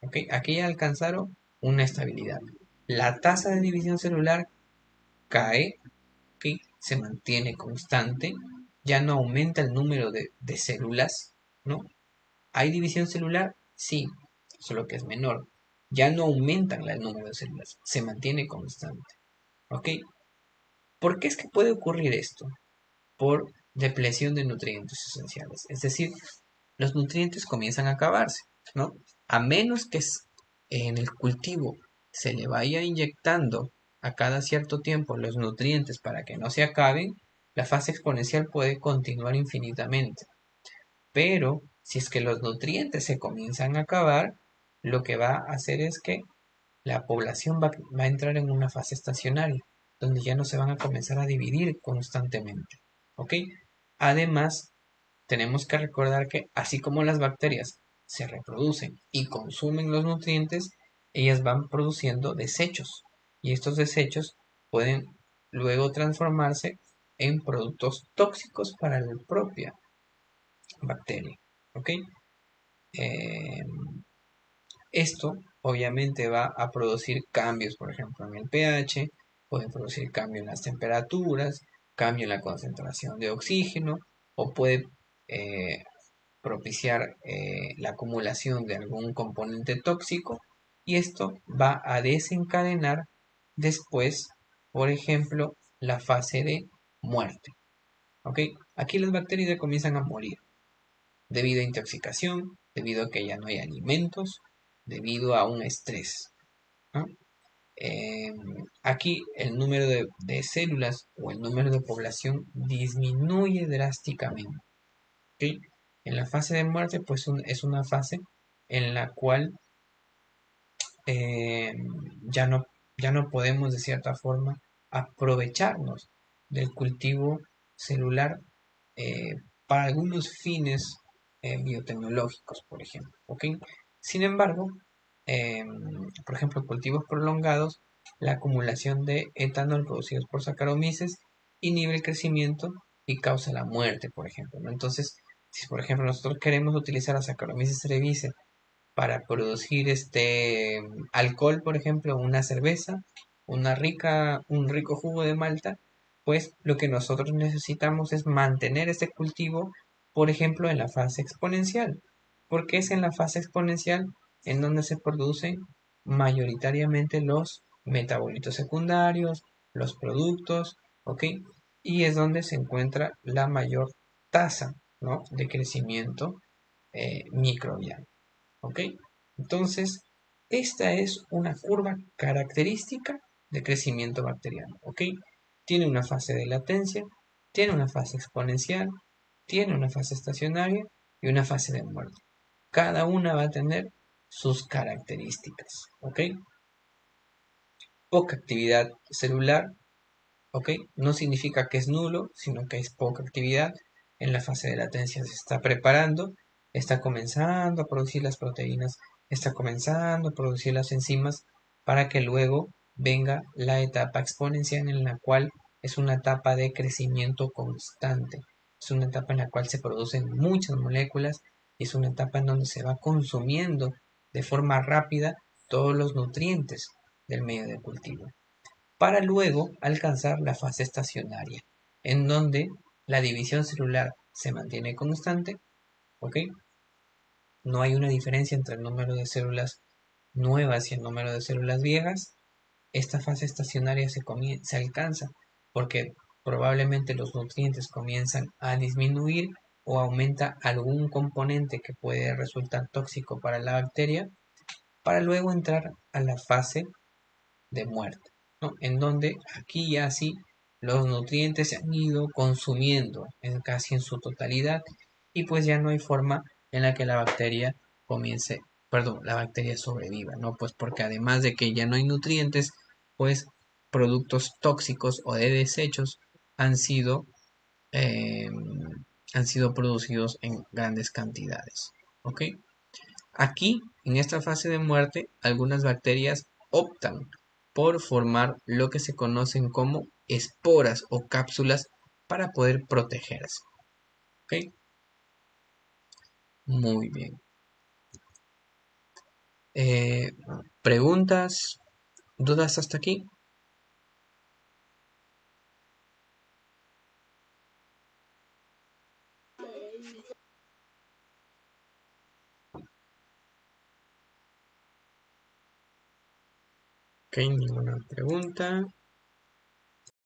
¿Ok? Aquí ya alcanzaron una estabilidad. La tasa de división celular cae, ¿ok? Se mantiene constante, ya no aumenta el número de células, ¿no? ¿Hay división celular? Sí, solo que es menor. Ya no aumentan el número de células, se mantiene constante, ¿ok? ¿Por qué es que puede ocurrir esto? Por depleción de nutrientes esenciales. Es decir, los nutrientes comienzan a acabarse, ¿no? A menos que en el cultivo se le vaya inyectando a cada cierto tiempo los nutrientes para que no se acaben, la fase exponencial puede continuar infinitamente. Pero si es que los nutrientes se comienzan a acabar, lo que va a hacer es que la población va a entrar en una fase estacionaria, donde ya no se van a comenzar a dividir constantemente. ¿Ok? Además, tenemos que recordar que así como las bacterias se reproducen y consumen los nutrientes, ellas van produciendo desechos. Y estos desechos pueden luego transformarse en productos tóxicos para la propia bacteria. ¿Ok? Eh, Esto obviamente va a producir cambios, por ejemplo, en el pH, puede producir cambio en las temperaturas, cambio en la concentración de oxígeno, o puede eh, propiciar la acumulación de algún componente tóxico, y esto va a desencadenar después, por ejemplo, la fase de muerte. ¿Ok? Aquí las bacterias ya comienzan a morir debido a intoxicación, debido a que ya no hay alimentos, debido a un estrés, ¿no? Eh, Aquí el número de células o el número de población disminuye drásticamente. ¿Ok? En la fase de muerte, pues es una fase en la cual eh, ya no, ya no podemos de cierta forma aprovecharnos del cultivo celular eh, para algunos fines biotecnológicos, por ejemplo. ¿Ok? Sin embargo, eh, por ejemplo, cultivos prolongados, la acumulación de etanol producidos por Saccharomyces inhibe el crecimiento y causa la muerte, por ejemplo, ¿no? Entonces, si por ejemplo nosotros queremos utilizar a Saccharomyces cerevisiae para producir este alcohol, por ejemplo, una cerveza, un rico jugo de malta, pues lo que nosotros necesitamos es mantener este cultivo, por ejemplo, en la fase exponencial, porque es en la fase exponencial en donde se producen mayoritariamente los metabolitos secundarios, los productos, ¿ok? Y es donde se encuentra la mayor tasa, ¿no?, de crecimiento microbiano. ¿Ok? Entonces, esta es una curva característica de crecimiento bacteriano. ¿Ok? Tiene una fase de latencia, tiene una fase exponencial, tiene una fase estacionaria y una fase de muerte. Cada una va a tener sus características. ¿Ok? Poca actividad celular. ¿Ok? No significa que es nulo, sino que es poca actividad. En la fase de latencia se está preparando, está comenzando a producir las proteínas, está comenzando a producir las enzimas para que luego venga la etapa exponencial en la cual es una etapa de crecimiento constante. Es una etapa en la cual se producen muchas moléculas y es una etapa en donde se va consumiendo de forma rápida todos los nutrientes del medio de cultivo para luego alcanzar la fase estacionaria, en donde la división celular se mantiene constante, ¿ok? No hay una diferencia entre el número de células nuevas y el número de células viejas. Esta fase estacionaria se alcanza porque probablemente los nutrientes comienzan a disminuir o aumenta algún componente que puede resultar tóxico para la bacteria, para luego entrar a la fase de muerte, ¿no? En donde aquí ya sí los nutrientes se han ido consumiendo casi en su totalidad y pues ya no hay forma en la que la bacteria comience, perdón, la bacteria sobreviva, ¿no? Pues porque además de que ya no hay nutrientes, pues productos tóxicos o de desechos han sido, eh, han sido producidos en grandes cantidades, ¿ok? Aquí En esta fase de muerte, algunas bacterias optan por formar lo que se conocen como esporas o cápsulas para poder protegerse. ¿Ok? Muy bien. Eh, ¿Preguntas? ¿Dudas hasta aquí? Ok, ninguna pregunta.